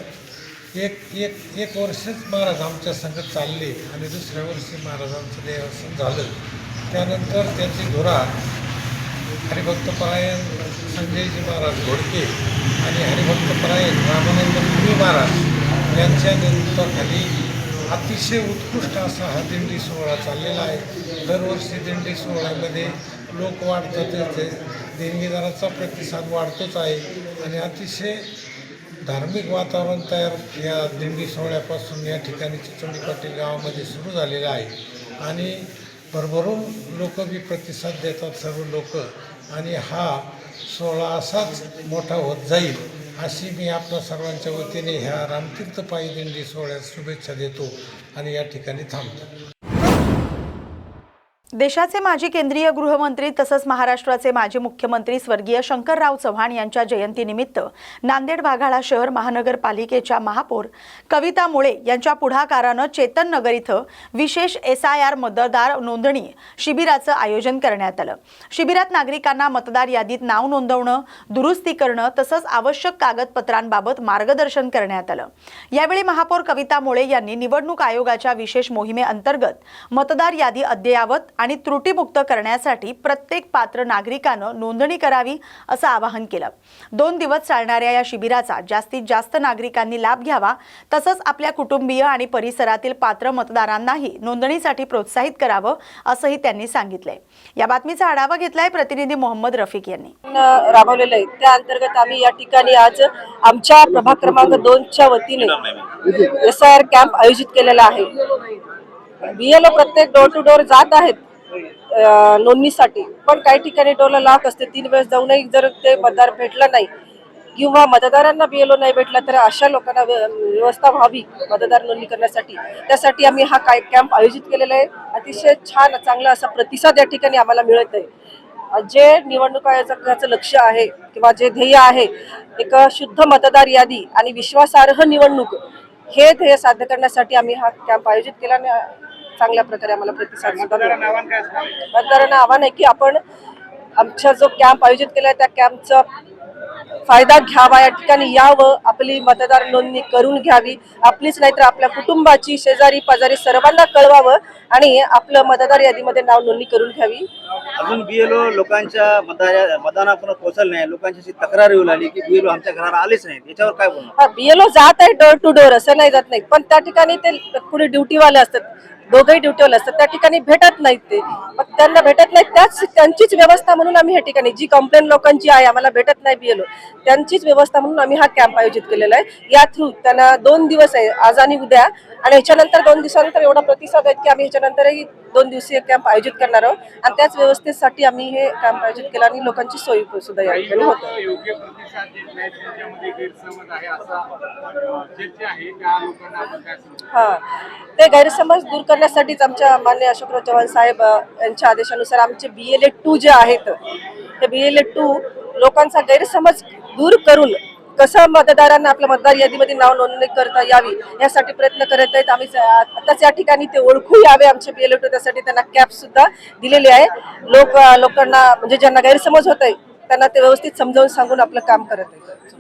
एक वर्षच महाराज आमच्या संगत चालले आणि दुसऱ्या वर्षी महाराजांचं देवासन झालं. त्यानंतर त्याची धुरा हरिभक्तपरायण संजयजी महाराज घोडके आणि हरिभक्तपरायण रामानंद पुरी महाराज यांच्या नेतृत्वाखाली अतिशय उत्कृष्ट असा हा दिंडी सोहळा चाललेला आहे. दरवर्षी दिंडी सोहळ्यामध्ये लोक वाढतात, देणगीदाराचा प्रतिसाद वाढतोच आहे आणि अतिशय धार्मिक वातावरण तयार या दिंडी सोहळ्यापासून या ठिकाणी चिचोंडी पाटील गावामध्ये सुरू झालेलं आहे आणि भरभरून लोक बी प्रतिसाद देतात सर्व लोक आणि हा सोहळा असाच मोठा होत जाईल अशी मी आपल्या सर्वांच्या वतीने ह्या रामतीर्थ पायी दिंडी सोहळ्यास शुभेच्छा देतो आणि या ठिकाणी थांबतो. देशाचे माजी केंद्रीय गृहमंत्री तसंच महाराष्ट्राचे माजी मुख्यमंत्री स्वर्गीय शंकरराव चव्हाण यांच्या जयंतीनिमित्त नांदेड वाघाळा शहर महानगरपालिकेच्या महापौर कविता मुळे यांच्या पुढाकारानं चेतन नगर इथं विशेष SIR मतदार नोंदणी शिबिराचं आयोजन करण्यात आलं. शिबिरात नागरिकांना मतदार यादीत नाव नोंदवणं, दुरुस्ती करणं तसंच आवश्यक कागदपत्रांबाबत मार्गदर्शन करण्यात आलं. यावेळी महापौर कविता मुळे यांनी निवडणूक आयोगाच्या विशेष मोहिमेअंतर्गत मतदार यादी अद्ययावत आणि त्रुटीमुक्त करण्यासाठी प्रत्येक पात्र नागरिकानं नोंदणी करावी असं आवाहन केलं. 2 दिवस चालणाऱ्या या शिबिराचा जास्तीत जास्त नागरिकांनी लाभ घ्यावा तसंच आपल्या कुटुंबीय आणि परिसरातील पात्र मतदारांनाही नोंदणीसाठी प्रोत्साहित करावं असंही त्यांनी सांगितलंय. या बातमीचा आढावा घेतलाय प्रतिनिधी मोहम्मद रफिक यांनी. राबवलेलं आहे त्या अंतर्गत आम्ही या ठिकाणी आज आमच्या प्रभाग क्रमांक 2च्या वतीने SIR कॅम्प आयोजित केलेला आहे. BLO प्रत्येक डोर टू डोर जात आहेत नोंदणीसाठी, पण काही ठिकाणी डोरला लॉक असते. 3 वेळेस जाऊनही जर ते मतदार भेटला नाही किंवा मतदारांना BLO नाही भेटला तर अशा लोकांना व्यवस्था व्हावी मतदार नोंदणी करण्यासाठी. त्यासाठी आम्ही हा कॅम्प आयोजित केलेला आहे. अतिशय छान चांगला असा प्रतिसाद या ठिकाणी आम्हाला मिळत आहे. जे निवडणूक आयोगाचं लक्ष आहे किंवा जे ध्येय आहे एक शुद्ध मतदार यादी आणि विश्वासार्ह निवडणूक हे ध्येय साध्य करण्यासाठी आम्ही हा कॅम्प आयोजित केला आणि चांगल्या प्रकारे आम्हाला प्रतिसाद मतदारांना आव्हान आहे की आपण आमचा जो कॅम्प आयोजित केला त्या कॅम्पचा फायदा घ्यावा, या ठिकाणी यावं, आपली मतदार नोंदणी करून घ्यावी. आपलीच नाही तर आपल्या कुटुंबाची, शेजारी पाजारी सर्वांना कळवावं आणि आपलं मतदार यादीमध्ये नाव नोंदणी करून घ्यावी. अजून BLO लोकांच्या मतदानापर्यंत पोहोचलं नाही. लोकांची तक्रार येऊ लागली की BLO आमच्या घराला आलेच नाही. याच्यावर काय बोलणार? BLO जात आहे डोर टू डोर, असं नाही जात नाही, पण त्या ठिकाणी ते पुढे ड्युटीवाले असतात. दोघंही ड्युटीवर असतात, त्या ठिकाणी भेटत नाहीत ते. मग त्यांना भेटत नाहीत, त्यांचीच व्यवस्था म्हणून आम्ही ह्या ठिकाणी जी कंप्लेंट लोकांची आहे आम्हाला भेटत नाही BLO, त्यांचीच व्यवस्था म्हणून आम्ही हा कॅम्प आयोजित केलेला आहे. या थ्रू त्यांना 2 दिवस आहे, आज आणि उद्या, आणि ह्याच्यानंतर 2 दिवसानंतर एवढा प्रतिसाद आहे की आम्ही ह्याच्यानंतरही 2 दिवसीय कॅम्प आयोजित करणार आहोत. आणि त्याच व्यवस्थेसाठी आम्ही हे कॅम्प आयोजित केला आणि लोकांची सोयी सुद्धा या ठिकाणी होते. हा, ते गैरसमज दूर करण्यासाठीच आमच्या माननीय अशोकराव चव्हाण साहेब यांच्या आदेशानुसार आमचे BLA 2 जे आहेत, हे BLA 2 लोकांचा गैरसमज दूर करून कसं मतदारांना आपल्या मतदार यादीमध्ये नाव नोंदणी करता यावी यासाठी प्रयत्न करत आहेत. आम्ही आताच या ठिकाणी ते ओळखू यावे आमचे BLA 2, त्यासाठी त्यांना कॅप सुद्धा दिलेले आहे. लोकांना म्हणजे ज्यांना गैरसमज होत आहे त्यांना ते व्यवस्थित समजावून सांगून आपलं काम करत आहेत.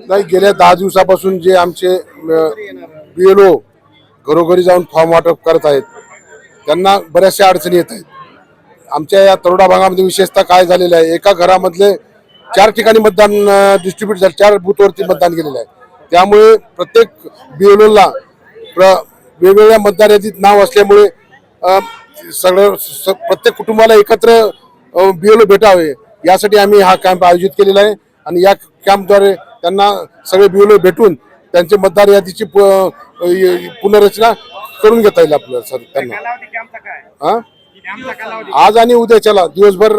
नाही, गेल्या 10 दिवसापासून जे आमचे BLO घरोघरी जाऊन फॉर्म वाटप करत आहेत त्यांना बऱ्याचशा अडचणी येत आहेत. आमच्या या तरोडा भागामध्ये विशेषतः काय झालेलं आहे, एका घरामधले 4 ठिकाणी मतदान डिस्ट्रीब्यूट झाले, 4 बूथवरती मतदान केलेलं आहे. त्यामुळे प्रत्येक BLOला वेगवेगळ्या मतदार यादीत नाव असल्यामुळे प्रत्येक कुटुंबाला एकत्र BLO भेटावे यासाठी आम्ही हा कॅम्प आयोजित केलेला आहे. आणि या कॅम्पद्वारे त्यांना सगळे BLO भेटून त्यांचे मतदार यादीची पुनर्रचना करून घेता येईल आपल्याला सर त्यांना. आज आणि उद्याच्याला दिवसभर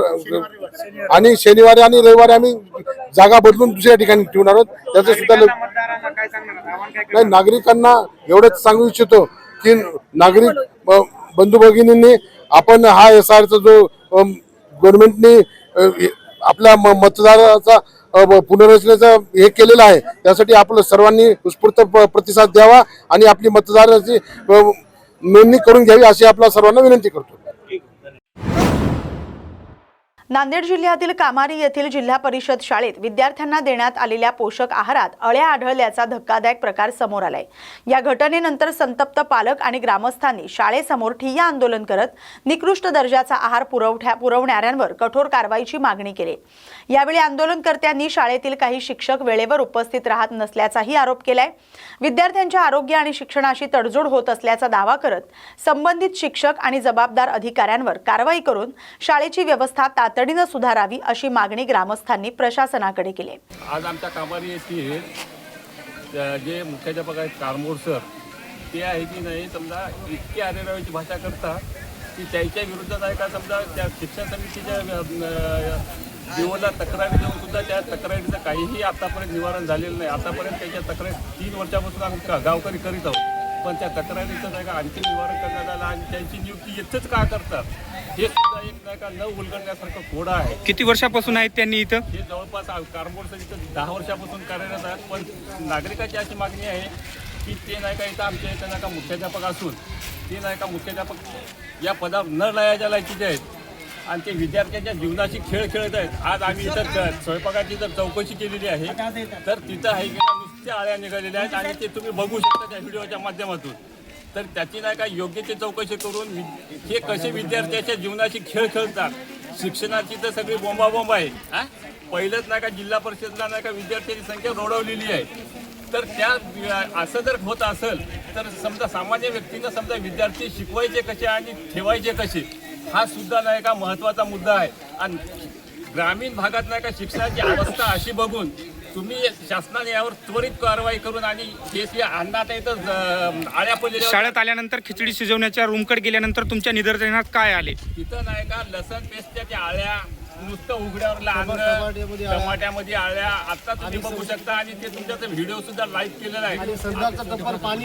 आणि शनिवारी आणि रविवारी आम्ही जागा बदलून दुसऱ्या ठिकाणी ठेवणार आहोत. त्याचं सुद्धा नाही, नागरिकांना एवढंच सांगू इच्छितो की नागरिक बंधू भगिनींनी आपण हा SIRचा जो गव्हर्नमेंटने आपल्या मतदाराचा पुनर्रचनेचा हे केलेलं आहे त्यासाठी आपलं सर्वांनी उत्स्फूर्त प्रतिसाद द्यावा आणि आपली मतदाराची नोंदणी करून घ्यावी अशी आपल्या सर्वांना विनंती करतो. नांदेड जिल्ह्यातील कामारी येथील जिल्हा परिषद शाळेत विद्यार्थ्यांना देण्यात आलेल्या पोषक आहारात अळ्या आढळल्याचा धक्कादायक प्रकार समोर आलाय. या घटनेनंतर संतप्त पालक आणि ग्रामस्थांनी शाळेसमोर ठिय्या आंदोलन करत निकृष्ट दर्जाचा आहार पुरवणाऱ्यांवर कठोर कारवाईची मागणी केली. यावेळी आंदोलनकर्त्यांनी शाळेतील काही शिक्षक वेळेवर उपस्थित राहत नसल्याचाही आरोप केलाय. विद्यार्थ्यांच्या आरोग्य आणि शिक्षणाशी तडजोड होत असल्याचा दावा करत संबंधित शिक्षक आणि जबाबदार अधिकाऱ्यांवर कारवाई करून शाळेची व्यवस्था तातडीनं सुधारावी अशी मागणी ग्रामस्थांनी प्रशासनाकडे केली. आज आमच्या कामारी येथील जे मुख्याध्यापक आहेत कारमोर सर, ते आहे की नाही समजा इतकी आरेरावीची भाषा करतात की त्याच्या विरुद्धात आहे का समजा त्या शिक्षण समितीच्या जीवनाला तक्रारी देऊन सुद्धा त्या तक्रारीचं काहीही आतापर्यंत निवारण झालेलं नाही. आतापर्यंत त्याच्या तक्रारी 3 वर्षापासून आम्ही गावकरी करीत आहोत, पण त्या तक्रारीचं नाही का आणखी निवारण करण्यात आलं आणि त्यांची नियुक्ती इथंच का करतात हे सुद्धा एक नाही का न उलगडण्यासारखं कोडं आहे. किती वर्षापासून आहेत त्यांनी इथं? हे जवळपास कारमोड इथं 10 वर्षापासून कार्यरत आहेत. पण नागरिकांची अशी मागणी आहे की ते नाही का इथं आमच्या इथं नाही का मुख्याध्यापक असून ते नाही का मुख्याध्यापक या पदावर न लयाच्या लायकीचे आहेत आणि ते विद्यार्थ्यांच्या जीवनाशी खेळ खेळत आहेत. आज आम्ही इथं स्वयंपाकाची जर चौकशी केलेली आहे तर तिथं आहे की नुसत्या आळ्या निघालेल्या आहेत आणि ते तुम्ही बघू शकता त्या व्हिडिओच्या माध्यमातून. तर त्याची नाही का योग्य ते चौकशी करून हे कसे विद्यार्थ्याच्या जीवनाशी खेळ खेळतात. शिक्षणाची तर सगळी बोंबाबोंब आहे. पहिलंच नाही का जिल्हा परिषदला नाही का विद्यार्थ्यांची संख्या रोडवलेली आहे. तर त्या असं जर होत असेल तर समजा सामान्य व्यक्तीनं समजा विद्यार्थी शिकवायचे कसे आणि ठेवायचे कसे हा सुद्धा नाही का महत्त्वाचा मुद्दा आहे. आणि ग्रामीण भागात नाही का शिक्षणाची अवस्था अशी बघून तुम्ही शासनाने यावर त्वरित कारवाई करून आणि हे अन्नात इथं आळ्या पडलेल्या शाळेत आल्यानंतर खिचडी शिजवण्याच्या रूमकडे गेल्यानंतर तुमच्या निदर्शनात काय आले? तिथं नाही का लसण पेस्टच्या त्या आळ्या, नुसतं उघड्यावर अन्न, टमाट्यामध्ये आळ्या आता तुम्ही बघू शकता आणि ते तुमचा व्हिडिओ सुद्धा लाईव्ह केलेला आहे.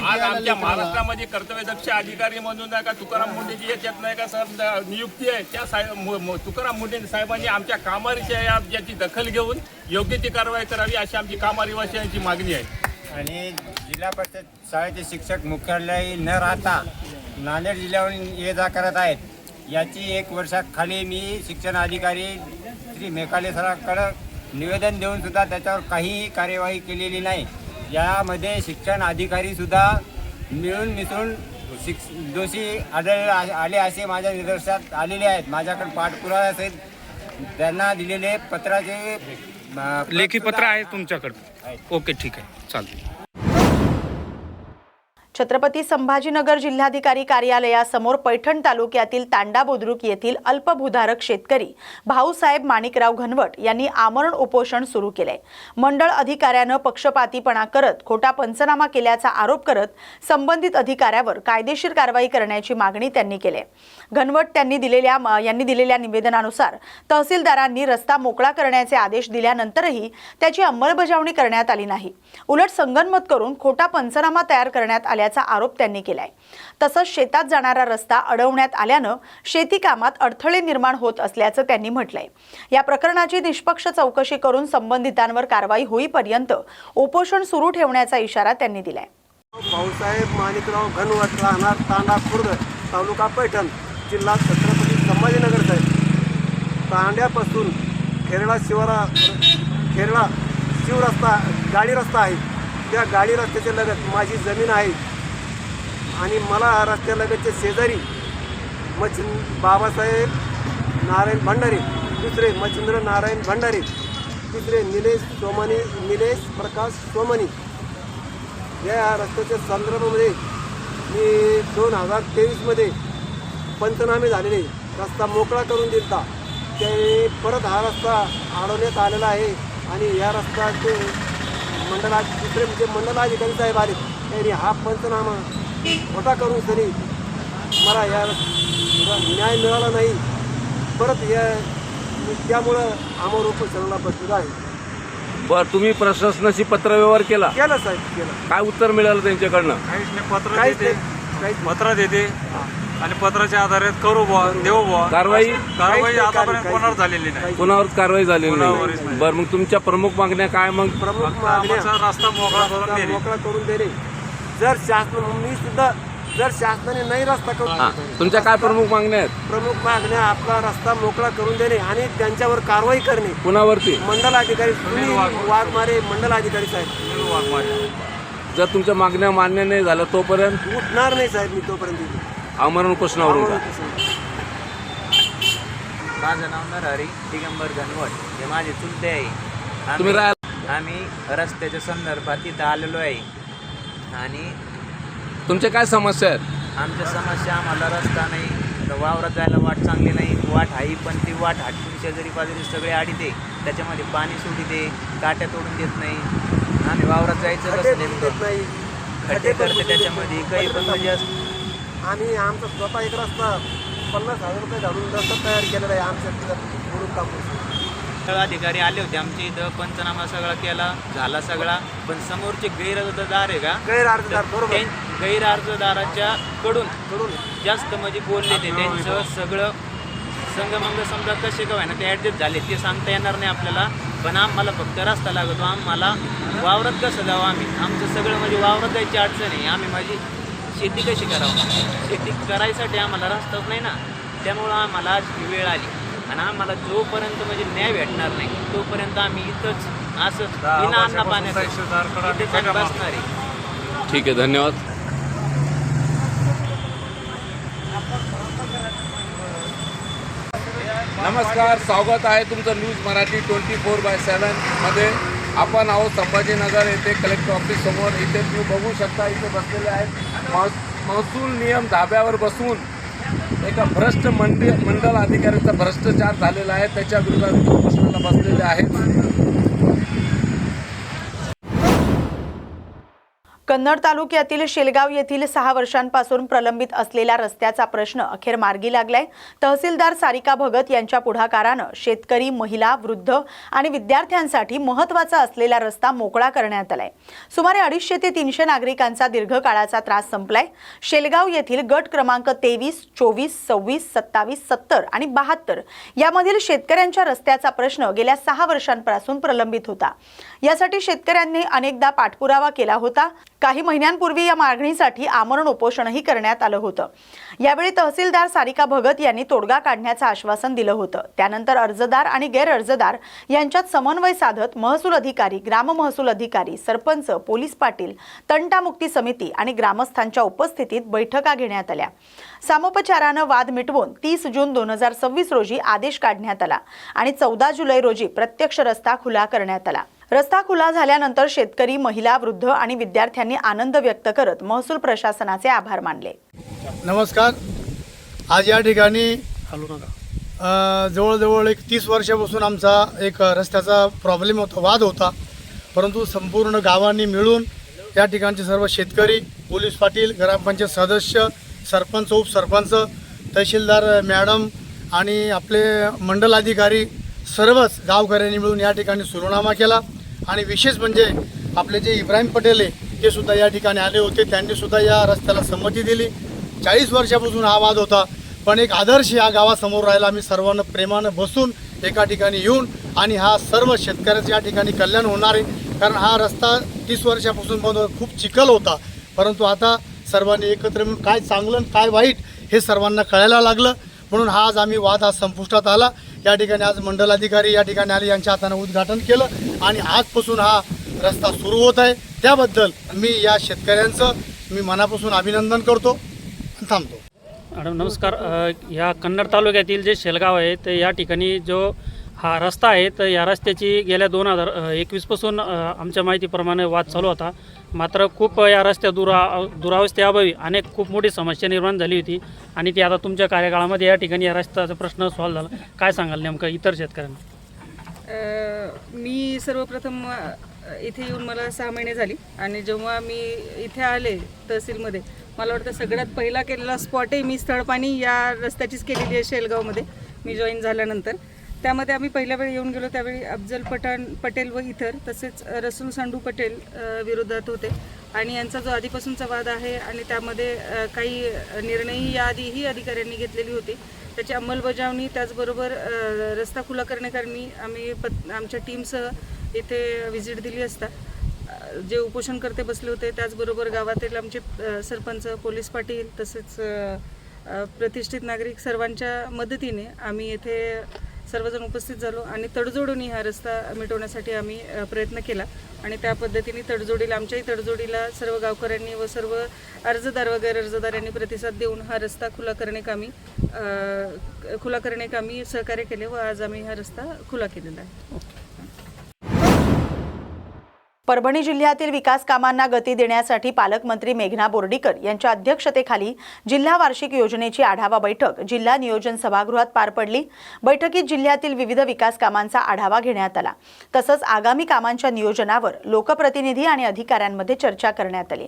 आज आमच्या महाराष्ट्रामध्ये कर्तव्यदक्ष अधिकारी म्हणून नाही का तुकाराम मुंडेची याच्यात नाही का सर नियुक्ती आहे. त्या तुकाराम मुंडे साहेबांनी आमच्या कामारीच्या याची दखल घेऊन योग्य ती कारवाई करावी अशी आमची कामारीवासियांची मागणी आहे. आणि जिल्हा परिषद शाळेचे शिक्षक मुख्यालय न राहता नांदेड जिल्ह्यावरून ये जा करत आहेत. याची 1 वर्षाखाली मी शिक्षण अधिकारी श्री मेकाले सरांकडे निवेदन देऊन सुद्धा त्याच्यावर काहीही कार्यवाही केलेली नाही. यामध्ये शिक्षण अधिकारीसुद्धा मिळून मिसळून दोषी आले असे माझ्या निदर्शनात आलेले आहेत. माझ्याकडे पाठपुरावा सहित त्यांना दिलेले पत्राचे लेखी पत्र आहे तुमच्याकडे? ओके, ठीक आहे, चालतं. छत्रपती संभाजीनगर जिल्हाधिकारी कार्यालयासमोर पैठण तालुक्यातील तांडा बुद्रुक येथील अल्पभूधारक शेतकरी भाऊसाहेब माणिकराव घनवट यांनी आमरण उपोषण सुरू केले। मंडळ अधिकाऱ्यानं पक्षपातीपणा करत खोटा पंचनामा केल्याचा आरोप करत संबंधित अधिकाऱ्यावर कायदेशीर कारवाई करण्याची मागणी त्यांनी केली। घनवट यांनी दिलेल्या निवेदनानुसार तहसीलदारांनी रस्ता मोकळा करण्याचे आदेश दिल्यानंतरही त्याची अंमलबजावणी करण्यात आली नाही। उलट संगनमत करून खोटा पंचनामा तयार करण्यात आल्याचा आरोप त्यांनी केलाय। तसंच शेतात जाणारा रस्ता अडवण्यात आल्यानं शेती कामात अडथळे निर्माण होत असल्याचं त्यांनी म्हटलंय। या प्रकरणाची निष्पक्ष चौकशी करून संबंधितांवर कारवाई होईपर्यंत उपोषण सुरू ठेवण्याचा इशारा त्यांनी दिलाय। भाऊसाहेब माणिकराव घनवट, राहणार तांडा खुर्द, तालुका पैठण, जिल्हा छत्रपती संभाजीनगर साहेब। तांड्यापासून खेरडा शिवरस्ता गाडी रस्ता आहे। त्या गाडी रस्त्याच्या लगत माझी जमीन आहे आणि मला रस्त्यालगतचे शेजारी बाबासाहेब नारायण भंडारे, दुसरे मच्छिंद्र नारायण भंडारे, तिसरे निलेश प्रकाश सोमनी। या रस्त्याच्या संदर्भामध्ये मी 2023मध्ये पंचनामे झालेले, रस्ता मोकळा करून दिलता। ते परत हा रस्ता अडवण्यात आलेला आहे आणि या रस्त्याचे दुसरे म्हणजे मंडलाधिकारी साहेब आले, त्यांनी हा पंचनामा खोटा करून तरी मला या न्याय मिळाला नाही। परत त्यामुळं आम्हाला उपोषणाला बसलेलं आहे। बरं, तुम्ही प्रशासनाशी पत्रव्यवहार केला? केलं साहेब, केलं। काय उत्तर मिळालं त्यांच्याकडनं? पत्र देते आणि पत्राच्या आधारे करू बुवा, देऊ बुवा। कारवाई आतापर्यंत कोणावर झालेली नाही, कोणावर कारवाई झालेली नाही। बरं, मग तुमच्या प्रमुख मागण्या काय? मग प्रमुख मागण्या रस्ता मोकळा करून देणे। जर शासनाने नाही रस्ता करून, तुमच्या काय प्रमुख मागण्या आहेत? प्रमुख मागण्या आपला रस्ता मोकळा करून देणे आणि त्यांच्यावर कारवाई करणे। कुणावरती? मंडलाधिकारी वाघमारे, मंडलाधिकारी साहेब। जर तुमच्या मागण्या मान्य नाही झाल्या तोपर्यंत उठणार नाही साहेब मी, तोपर्यंत आमरण उपोषणावरून का? माझं नाव नरहरी दिगंबर घनवट, हे माझे चुलते आहे। तुम्ही आम्ही रस्त्याच्या संदर्भात इथं आलेलो आहे आणि तुमच्या काय समस्या आहेत? आमच्या समस्या, आम्हाला रस्ता नाही, वावरात जायला वाट चांगली नाही। वाट आहे पण ती वाट हटकून शेजारी पाजारी सगळे आडीते, त्याच्यामध्ये पाणी सोडिते, काट्या तोडून देत नाही। आम्ही वावरात जायचं कसं नाही, खड्डे करते त्याच्यामध्ये काही पण म्हणजे आम्ही आमचा स्वतः एक रस्ता 50,000 रुपये घालून रस्ता तयार केलेला आहे आमच्या म्हणून काम। अधिकारी आले होते आमच्या इथं, पंचनामा सगळा केला, झाला सगळा, पण समोरचे गैरअर्जदार आहे का, गैरअर्जदाराच्या कडून जास्त म्हणजे बोलले ते, त्यांचं सगळं संगमंग समजा कसे का ना ते ॲडजस्ट झाले ते सांगता येणार नाही आपल्याला। पण आम्हाला फक्त रस्ता लागतो, आम्हाला वावरात कसं जावं, आमचं सगळं म्हणजे वावरात जायची अडचण आहे। आम्ही माझी शेती कशी करावं, शेती करायसाठी आम्हाला रस्ताच नाही ना, त्यामुळं आम्हाला आज ही वेळ आली आणि आम्हाला जोपर्यंत म्हणजे न्याय भेटणार नाही तोपर्यंत आम्ही इथंच असंच बिना अन्न पाण्याचं इथेच बसणार आहे। ठीक आहे, धन्यवाद। नमस्कार, स्वागत आहे तुमचं न्यूज मराठी 24/7 मध्ये। आपण आहोत संभाजीनगर येथे कलेक्टर ऑफिस समोर। इथे तुम्ही बघू शकता, इथे बसलेले आहेत महसूल नियम धाब्यावर बसून एका भ्रष्ट मंडल अधिकाऱ्याचा भ्रष्टाचार झालेला आहे, त्याच्या विरोधात उपोषणाला बसलेले आहेत। कन्नड तालुक्यातील शेलगाव येथील 6 वर्षांपासून प्रलंबित असलेला रस्त्याचा प्रश्न अखेर मार्गी लागलाय। तहसीलदार सारिका भगत यांच्या पुढाकारानं शेतकरी, महिला, वृद्ध आणि विद्यार्थ्यांसाठी महत्त्वाचा असलेला रस्ता मोकळा करण्यात आलाय। सुमारे 250 ते 300 नागरिकांचा दीर्घकाळाचा त्रास संपलाय। शेलगाव येथील गट क्रमांक 23, 24, 26, 27, 70 आणि 72 यामधील शेतकऱ्यांच्या रस्त्याचा प्रश्न गेल्या 6 वर्षांपासून प्रलंबित होता। यासाठी शेतकऱ्यांनी अनेकदा पाठपुरावा केला होता। काही महिन्यांपूर्वी या मागणीसाठी आमरण उपोषणही करण्यात आलं होतं। यावेळी तहसीलदार सारिका भगत यांनी तोडगा काढण्याचं आश्वासन दिलं होतं। त्यानंतर अर्जदार आणि गैरअर्जदार यांच्यात समन्वय साधत महसूल अधिकारी, ग्राम महसूल अधिकारी, सरपंच, पोलीस पाटील, तंटामुक्ती समिती आणि ग्रामस्थांच्या उपस्थितीत बैठका घेण्यात आल्या। सामोपचारानं वाद मिटवून 30 जून 2026 रोजी आदेश काढण्यात आला आणि 14 जुलै रोजी प्रत्यक्ष रस्ता खुला करण्यात आला। रस्ता खुला झाल्यानंतर शेतकरी, महिला, वृद्ध आणि विद्यार्थ्यांनी आनंद व्यक्त करत महसूल प्रशासनाचे आभार मानले. नमस्कार. आज या ठिकाणी जवळजवळ 30 वर्षापासून आमचा एक रस्त्याचा प्रॉब्लेम होता, वाद होता. परंतु संपूर्ण गावांनी मिळून या ठिकाणचे सर्व शेतकरी, पोलीस पाटील, ग्रामपंचायत सदस्य, सरपंच, उपसरपंच, तहसीलदार मॅडम आणि आपले मंडल अधिकारी सर्वच गावकऱ्यांनी मिळून या ठिकाणी सुरुनामा केला. आणि विशेष म्हणजे आपले जे इब्राहिम पटेल आहे ते सुद्धा या ठिकाणी आले होते. त्यांनी सुद्धा या रस्त्याला संमती दिली. 40 वर्षापासून हा वाद होता, पण एक आदर्श या गावासमोर राहिला. आम्ही सर्वांना प्रेमानं बसून एका ठिकाणी येऊन आणि हा सर्व शेतकऱ्याचं या ठिकाणी कल्याण होणार आहे. कारण हा रस्ता 30 वर्षापासून बंद होता, खूप चिखल होता. परंतु आता सर्वांनी एकत्र मिळून काय चांगलं आणि काय वाईट हे सर्वांना कळायला लागलं. म्हणून हा आज आम्ही वाद आज संपुष्टात आला. या ठिकाणी आज मंडल अधिकारी या ठिकाणी आले, यांच्या हाताने उद्घाटन केलं आणि आजपासून हा रस्ता सुरू होत आहे. त्याबद्दल मी या शेतकऱ्यांचं मी मनापासून अभिनंदन करतो आणि थांबतो. मॅडम नमस्कार. या कन्नड तालुक्यातील जे शेलगाव आहे तर या ठिकाणी जो हा रस्ता आहे तर या रस्त्याची गेल्या 2021 पासून आमच्या माहितीप्रमाणे वाद चालू होता. मात्र खूप या रस्त्या दुरावस्थेअभावी खूप मोठी समस्या निर्माण झाली होती आणि ती आता तुमच्या कार्यकाळामध्ये या ठिकाणी या रस्त्याचा प्रश्न सॉल्व्ह झाला. काय सांगाल नेमकं इतर शेतकऱ्यांना? मी सर्वप्रथम इथे येऊन मला 6 महिने झाली आणि जेव्हा मी इथे आले तहसीलमध्ये, मला वाटतं सगळ्यात पहिला केलेला स्पॉट आहे मी स्थळपाणी या रस्त्याचीच केलेली आहे शेलगावमध्ये मी जॉईन झाल्यानंतर. त्यामध्ये आम्ही पहिल्या वेळी येऊन गेलो त्यावेळी अफजल पटेल व इतर तसेच रसूल संडू पटेल विरोधात होते आणि यांचा जो आधीपासूनचा वाद आहे आणि त्यामध्ये काही निर्णयही याआधीही अधिकाऱ्यांनी घेतलेली होती त्याची अंमलबजावणी, त्याचबरोबर रस्ता खुला करण्याकरणी आम्ही आमच्या टीमसह इथे व्हिजिट दिली असता जे उपोषणकर्ते बसले होते, त्याचबरोबर गावातील आमचे सरपंच, पोलीस पाटील तसेच प्रतिष्ठित नागरिक सर्वांच्या मदतीने आम्ही येथे सर्वजण उपस्थित झालो आणि तडजोडून हा रस्ता मिटवण्यासाठी आम्ही प्रयत्न केला आणि त्या पद्धतीने आमच्याही तडजोडीला सर्व गावकऱ्यांनी व सर्व अर्जदार व गैरअर्जदारांनी प्रतिसाद देऊन हा रस्ता खुला करण्याकामी सहकार्य केले व आज आम्ही हा रस्ता खुला केलेला आहे. परभणी जिल्ह्यातील विकास कामांना गती देण्यासाठी पालकमंत्री मेघना बोर्डीकर यांच्या अध्यक्षतेखाली जिल्हा वार्षिक योजनेची आढावा बैठक जिल्हा नियोजन सभागृहात पार पडली. बैठकीत जिल्ह्यातील विविध विकास कामांचा आढावा घेण्यात आला. तसंच आगामी कामांच्या नियोजनावर लोकप्रतिनिधी आणि अधिकाऱ्यांमध्ये चर्चा करण्यात आली.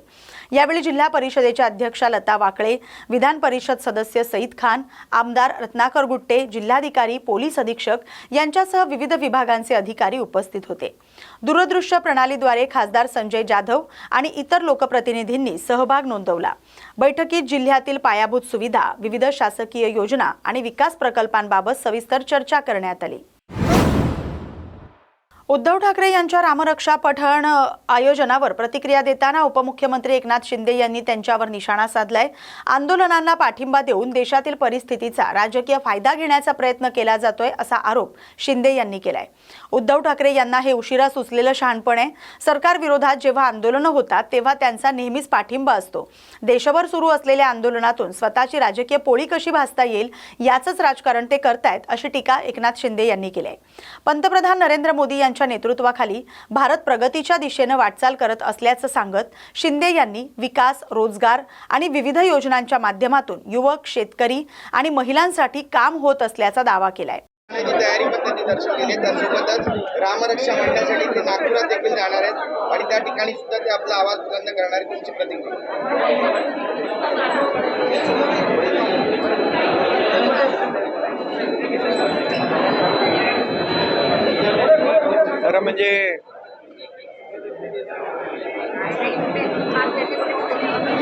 यावेळी जिल्हा परिषदेच्या अध्यक्षा लता वाकळे, विधान परिषद सदस्य सईद खान, आमदार रत्नाकर गुट्टे, जिल्हाधिकारी, पोलीस अधीक्षक यांच्यासह विविध विभागांचे अधिकारी उपस्थित होते. दूरदृश्य प्रणालीद्वारे खासदार संजय जाधव आणि इतर लोकप्रतिनिधींनी सहभाग नोंदवला. बैठकीत जिल्ह्यातील पायाभूत सुविधा, विविध शासकीय योजना आणि विकास प्रकल्पांबाबत सविस्तर चर्चा करण्यात आली. उद्धव ठाकरे यांच्या रामरक्षा पठण आयोजनावर प्रतिक्रिया देताना उपमुख्यमंत्री एकनाथ शिंदे यांनी त्यांच्यावर निशाणा साधलाय. आंदोलनांना पाठिंबा देऊन देशातील परिस्थितीचा राजकीय फायदा घेण्याचा प्रयत्न केला जातोय असा आरोप शिंदे यांनी केलाय. उद्धव ठाकरे यांना हे उशिरा सुचलेलं शहाणपण आहे. सरकार विरोधात जेव्हा आंदोलनं होतात तेव्हा त्यांचा नेहमीच पाठिंबा असतो. देशभर सुरू असलेल्या आंदोलनातून स्वतःची राजकीय पोळी कशी भासता येईल याचंच राजकारण ते करतायत अशी टीका एकनाथ शिंदे यांनी केली आहे. पंतप्रधान नरेंद्र मोदी यांच्या नेतृत्वाखाली भारत प्रगतीच्या दिशेने वाटचाल करत असल्याचं सांगत शिंदे यांनी विकास, रोजगार आणि विविध योजनांच्या माध्यमातून युवक, शेतकरी आणि महिलांसाठी काम होत असल्याचा दावा केलाय. तयारी पण त्यांनी दर्शवलेली, त्यासोबतच रामरक्षा मंडळासाठी ते नागपुरात देखील जाणार आहेत आणि त्या ठिकाणी सुद्धा ते आपला आवाज बुलंद करणार आहेत. तुमची प्रतिक्रिया? खरं म्हणजे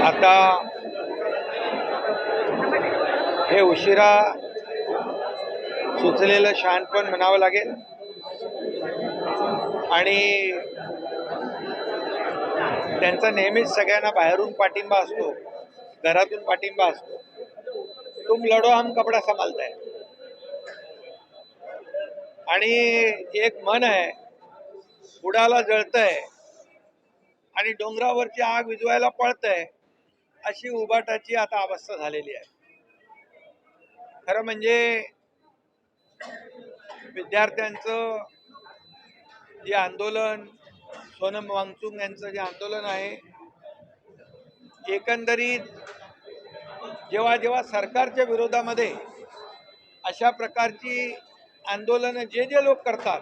आता हे उशिरा सुचलेलं शहाणपण म्हणावं लागेल आणि त्यांचा नेहमीच सगळ्यांना बाहेरून पाठिंबा असतो, घरातून पाठिंबा असतो. तुम लढो हम कपडा संभालता है आणि एक मन आहे, बुडाला जळतंय आणि डोंगरावरची आग विझवायला पळतंय, अशी उबाटाची आता अवस्था झालेली आहे. खरं म्हणजे विद्यार्थ्यांचं जे आंदोलन, सोनम वांगचुक यांचं जे आंदोलन आहे, एकंदरीत जेव्हा जेव्हा सरकारच्या विरोधामध्ये अशा प्रकारची आंदोलनं जे जे लोक करतात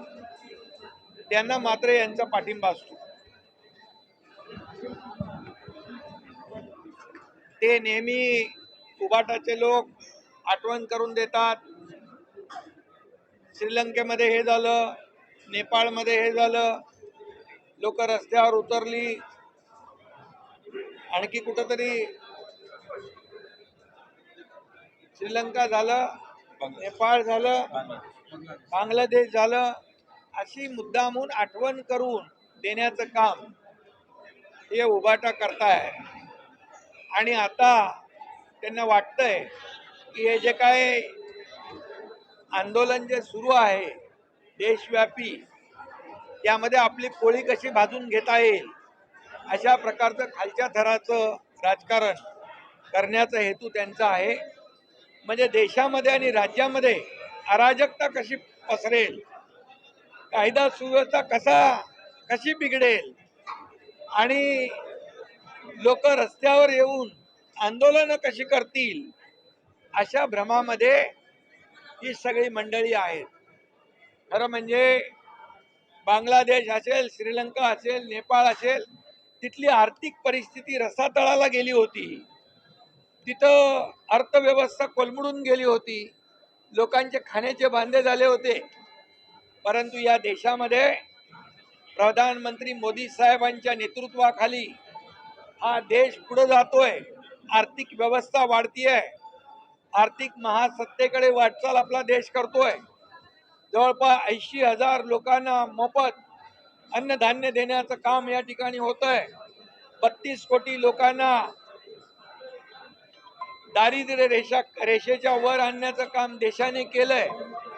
त्यांना मात्र यांचा पाठिंबा असतो. ते नेहमी उबाटाचे लोक आठवण करून देतात, श्रीलंकेमध्ये हे झालं, नेपाळमध्ये हे झालं, लोक रस्त्यावर उतरली, आणखी कुठंतरी श्रीलंका झालं, नेपाळ झालं, बांगलादेश झालं, अशी मुद्दामून आठवण करून देण्याचं काम हे उबाटा करताय. आणि आता त्यांना वाटतंय की हे जे काय आंदोलन जे सुरू आहे देशव्यापी, त्यामध्ये आपली पोळी कशी भाजून घेता येईल अशा प्रकारचं खालच्या थराचं राजकारण करण्याचा हेतू त्यांचा आहे. म्हणजे देशामध्ये आणि राज्यामध्ये अराजकता कशी पसरेल, कायदा सुव्यवस्था कशी बिघडेल आणि लोक रस्त्यावर येऊन आंदोलनं कशी करतील, अशा भ्रमामध्ये ही सगळी मंडळी आहेत. खरं म्हणजे बांगलादेश असेल, श्रीलंका असेल, नेपाळ असेल, तिथली आर्थिक परिस्थिती रसातळाला गेली होती. तिथं अर्थव्यवस्था कोलमडून गेली होती, लोकांचे खाण्याचे बांधे झाले होते. परंतु या देशामध्ये प्रधानमंत्री मोदी साहेबांच्या नेतृत्वाखाली हा देश पुढे जातोय, आर्थिक व्यवस्था वाढतीये, आर्थिक महासत्तेकडे वाटचाल आपला देश करतोय. जवळपास 80,000 लोकांना मोफत अन्नधान्य देण्याचं काम या ठिकाणी होतंय. 32 कोटी लोकांना दारिद्र्य रेषेच्या वर आणण्याचं काम देशाने केलंय.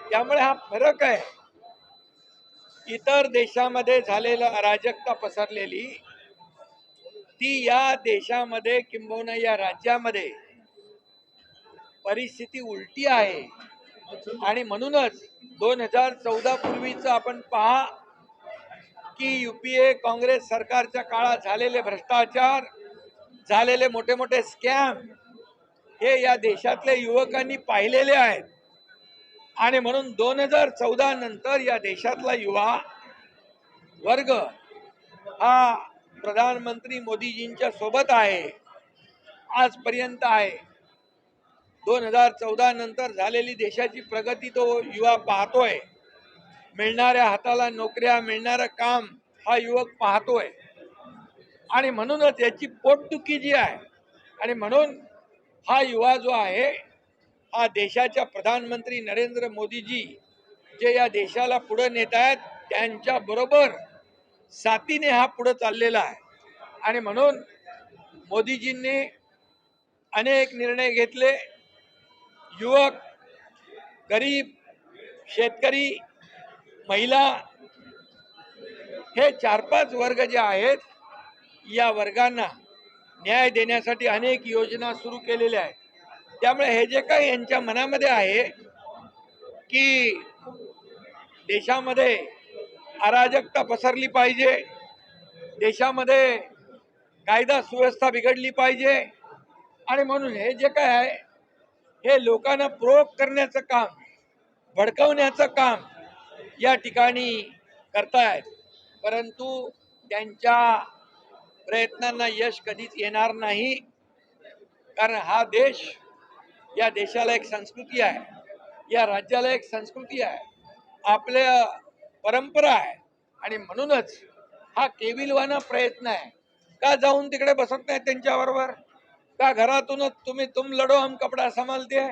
त्यामुळे हा फरक आहे. इतर देशामध्ये झालेलं अराजकता पसरलेली ती या देशामध्ये किंबहुना या राज्यामध्ये परिस्थिती उलटी आहे. आणि म्हणूनच 2014 पूर्वीचं आपण पहा की UPA काँग्रेस सरकारच्या काळात झालेले भ्रष्टाचार, झालेले मोठे मोठे स्कॅम हे या देशातल्या युवकांनी पाहिलेले आहेत. आणि म्हणून 2014 नंतर या देशातला युवा वर्ग हा प्रधानमंत्री मोदीजींच्या सोबत आहे, आजपर्यंत आहे. 2014 नंतर झालेली देशाची प्रगती तो युवा पाहतोय. मिळणाऱ्या हाताला नोकऱ्या, मिळणारं काम हा युवक पाहतोय. आणि म्हणूनच याची पोटदुखी जी आहे, आणि म्हणून हा युवा जो आहे हा देशाच्या प्रधानमंत्री नरेंद्र मोदीजी जे या देशाला पुढे नेत आहेत त्यांच्या बरोबर साथीने हा पुढे चाललेला आहे. आणि म्हणून मोदीजींनी अनेक निर्णय घेतले. युवक, गरीब, शेतकरी, महिला हे 4-5 वर्ग जे आहेत या वर्गांना न्याय देण्यासाठी अनेक योजना सुरू केलेल्या आहेत. त्यामुळे हे जे काही यांच्या मनामध्ये आहे की देशामध्ये अराजकता पसरली पाहिजे, देशामध्ये कायदा सुव्यवस्था बिघडली पाहिजे, आणि म्हणून हे जे काय आहे हे लोकांना प्रोवोक करण्याचं काम, भडकवण्याचं काम या ठिकाणी करतायत. परंतु त्यांच्या प्रयत्नांना यश कधीच येणार नाही. कारण हा देश, या देशाला एक संस्कृती आहे, या राज्याला एक संस्कृती आहे, आपल्या परंपरा आहे. आणि म्हणूनच हा केविलवाना प्रयत्न आहे. का जाऊन तिकडे बसत नाही त्यांच्याबरोबर? का घरातूनच तुम लढो हम कपडा संभालते,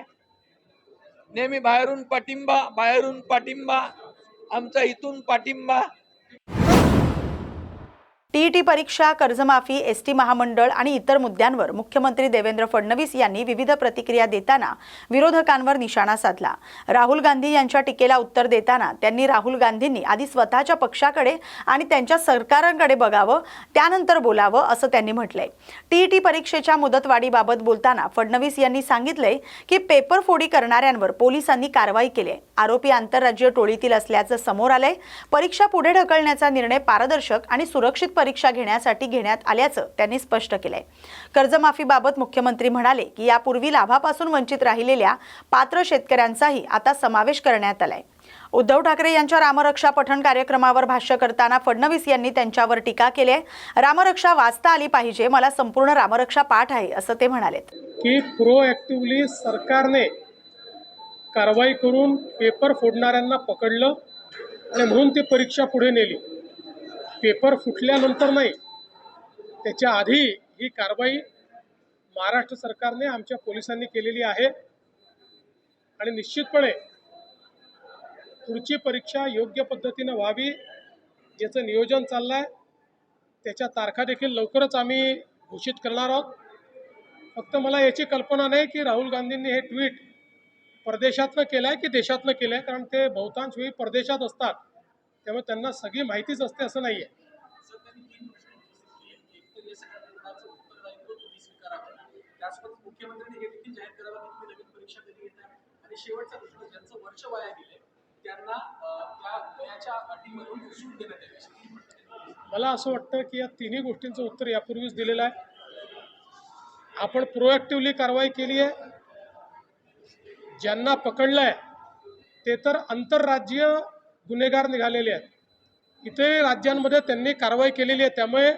नेहमी बाहेरून पाठिंबा, आमचा इथून पाठिंबा. टीईटी परीक्षा, कर्जमाफी, एसटी महामंडळ आणि इतर मुद्द्यांवर मुख्यमंत्री देवेंद्र फडणवीस यांनी विविध प्रतिक्रिया देताना विरोधकांवर निशाणा साधला. राहुल गांधी यांच्या टीकेला उत्तर देताना त्यांनी राहुल गांधींनी आधी स्वतःच्या पक्षाकडे आणि त्यांच्या सरकारांकडे बघावं, त्यानंतर बोलावं असं त्यांनी म्हटलंय. टीईटी परीक्षेच्या मुदतवाढीबाबत बोलताना फडणवीस यांनी सांगितलंय की पेपर फोडी करणाऱ्यांवर पोलिसांनी कारवाई केली आहे. आरोपी आंतरराज्यीय टोळीतील असल्याचं समोर आलंय. परीक्षा पुढे ढकलण्याचा निर्णय पारदर्शक आणि सुरक्षित परीक्षा घेण्यासाठी घेण्यात आल्याचं त्यांनी स्पष्ट केलंय. कर्जमाफीबाबत मुख्यमंत्री म्हणाले की यापूर्वी लाभापासून वंचित राहिलेल्या पात्र शेतकऱ्यांचाही आता समावेश करण्यात आलाय. उद्धव ठाकरे यांच्या रामरक्षा पठण कार्यक्रमावर भाष्य करताना फडणवीस यांनी त्यांच्यावर टीका केली आहे. रामरक्षा वाचता आली पाहिजे, मला संपूर्ण रामरक्षा पाठ आहे असं ते म्हणाले की प्रोएक्टिव्हली सरकारने कारवाई करून पेपर फोडणाऱ्यांना पकडलं आणि म्हणून ती परीक्षा पुढे नेली. पेपर फुटल्यानंतर नाही, त्याच्या आधी ही कारवाई महाराष्ट्र सरकारने आमच्या पोलिसांनी केलेली आहे आणि निश्चितपणे पुढची परीक्षा योग्य पद्धतीने व्हावी याचं नियोजन चाललं आहे. त्याच्या तारखा देखील लवकरच आम्ही घोषित करणार आहोत. फक्त मला याची कल्पना नाही की राहुल गांधींनी हे ट्विट परदेशातनं केलं आहे की देशातनं केलं आहे, कारण ते बहुतांश वेळी परदेशात असतात, त्यामुळे त्यांना सगळी माहितीच असते असं नाही आहे. मुख्यमंत्र्यांनी हे देखील जाहीर करावं की तुम्ही नवीन परीक्षा कधी घेणार आणि शेवटचा प्रश्न, ज्यांचं वर्ष वाया गेले त्यांना त्या वयाच्या अटीमधून सूट देण्यात यावी. मला असं वाटतं की या तिन्ही गोष्टींचं उत्तर यापूर्वीच दिलेलं आहे. आपण प्रोएक्टिव्हली कारवाई केली आहे. ज्यांना पकडलं आहे ते तर आंतरराज्यीय गुन्हेगार निघालेले आहेत. इतर राज्यांमध्ये त्यांनी कारवाई केलेली आहे. त्यामुळे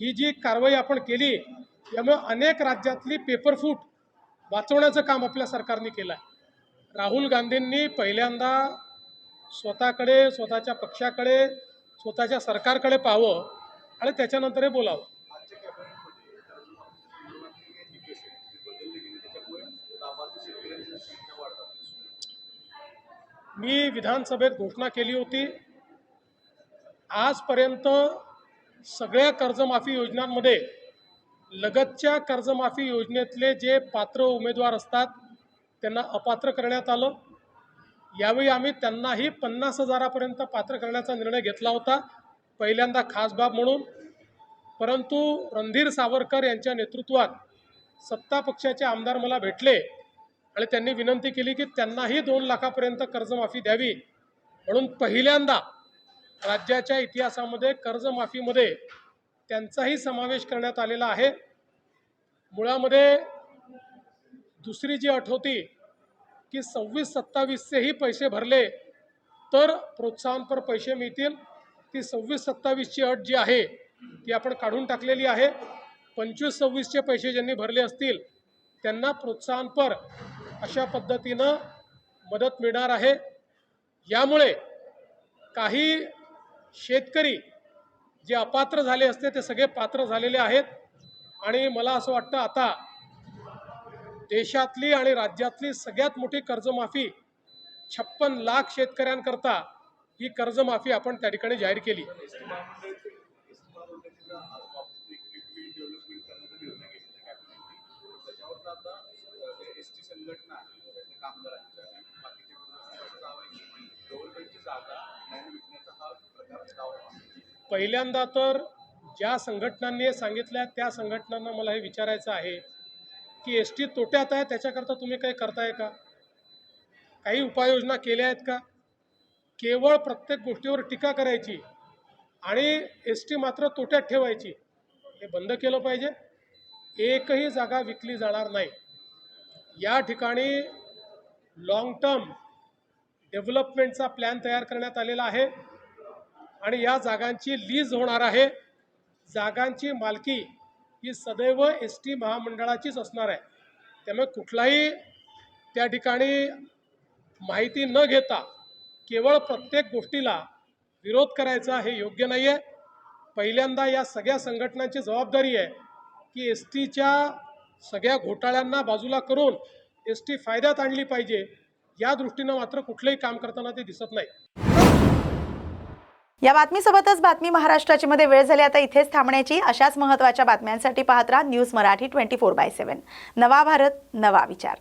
ही जी कारवाई आपण केली त्यामुळे अनेक राज्यातली पेपरफूट वाचवण्याचं काम आपल्या सरकारने केलं आहे. राहुल गांधींनी पहिल्यांदा स्वतःकडे, स्वतःच्या पक्षाकडे, स्वतःच्या सरकारकडे पाहावं आणि त्याच्यानंतर हे बोलावं. मी विधानसभेत घोषणा केली होती, आजपर्यंत सगळ्या कर्जमाफी योजनांमध्ये लगतच्या कर्जमाफी योजनेतले जे पात्र उमेदवार असतात त्यांना अपात्र करण्यात आलं. यावेळी आम्ही त्यांनाही 50,000पर्यंत पात्र करण्याचा निर्णय घेतला होता, पहिल्यांदा खास बाब म्हणून. परंतु रणधीर सावरकर यांच्या नेतृत्वात सत्ता पक्षाचे आमदार मला भेटले आणि त्यांनी विनंती केली की त्यांनाही 2 लाखापर्यंत कर्जमाफी द्यावी. म्हणून पहिल्यांदा राज्याच्या इतिहासामध्ये कर्जमाफीमध्ये त्यांचाही समावेश करण्यात आलेला आहे. मुळामध्ये दुसरी जी अट होती की 26-27चेही पैसे भरले तर प्रोत्साहनपर पैसे मिळतील, ती 26-27ची अट जी आहे ती आपण काढून टाकलेली आहे. 25-26चे पैसे ज्यांनी भरले असतील त्यांना प्रोत्साहनपर अशा पद्धतीनं मदत मिळणार आहे. यामुळे काही शेतकरी जे अपात्र झाले असते ते सगळे पात्र झालेले आहेत आणि मला असं वाटतं आता देशातली आणि राज्यातली सगळ्यात मोठी कर्जमाफी 56 लाख शेतकऱ्यांकरता ही कर्जमाफी आपण त्या ठिकाणी जाहीर केली. पहिल्यांदा तर ज्या संघटनांनी सांगितल्या त्या संघटनांना मला हे विचारायचं आहे की एसटी तोट्यात आहे, त्याच्याकरता तुम्ही काही करताय का? काही उपाययोजना केल्या आहेत का? केवळ प्रत्येक गोष्टीवर टीका करायची आणि एसटी मात्र तोट्यात ठेवायची, हे बंद केलं पाहिजे. एकही जागा विकली जाणार नाही. या ठिकाणी लॉंग टर्म डेव्हलपमेंटचा प्लॅन तयार करण्यात आलेला आहे आणि या जागांची लीज होणार आहे. जागांची मालकी ही सदैव एसटी महामंडळाचीच असणार आहे. त्यामुळे कुठलाही त्या ठिकाणी माहिती न घेता केवळ प्रत्येक गोष्टीला विरोध करायचा हे योग्य नाही आहे. पहिल्यांदा या सगळ्या संघटनांची जबाबदारी आहे की एसटीच्या सगळ्या घोटाळ्यांना बाजूला करून एसटी फायद्यात आणली पाहिजे. या दृष्टीनं मात्र कुठलंही काम करताना ते दिसत नाही. या बातमीसोबतच बातमी महाराष्ट्राची मध्ये वेळ झाली आता इथेच थांबण्याची. अशाच महत्त्वाच्या बातम्यांसाठी पाहत राहा न्यूज मराठी 24/7. नवा भारत, नवा विचार.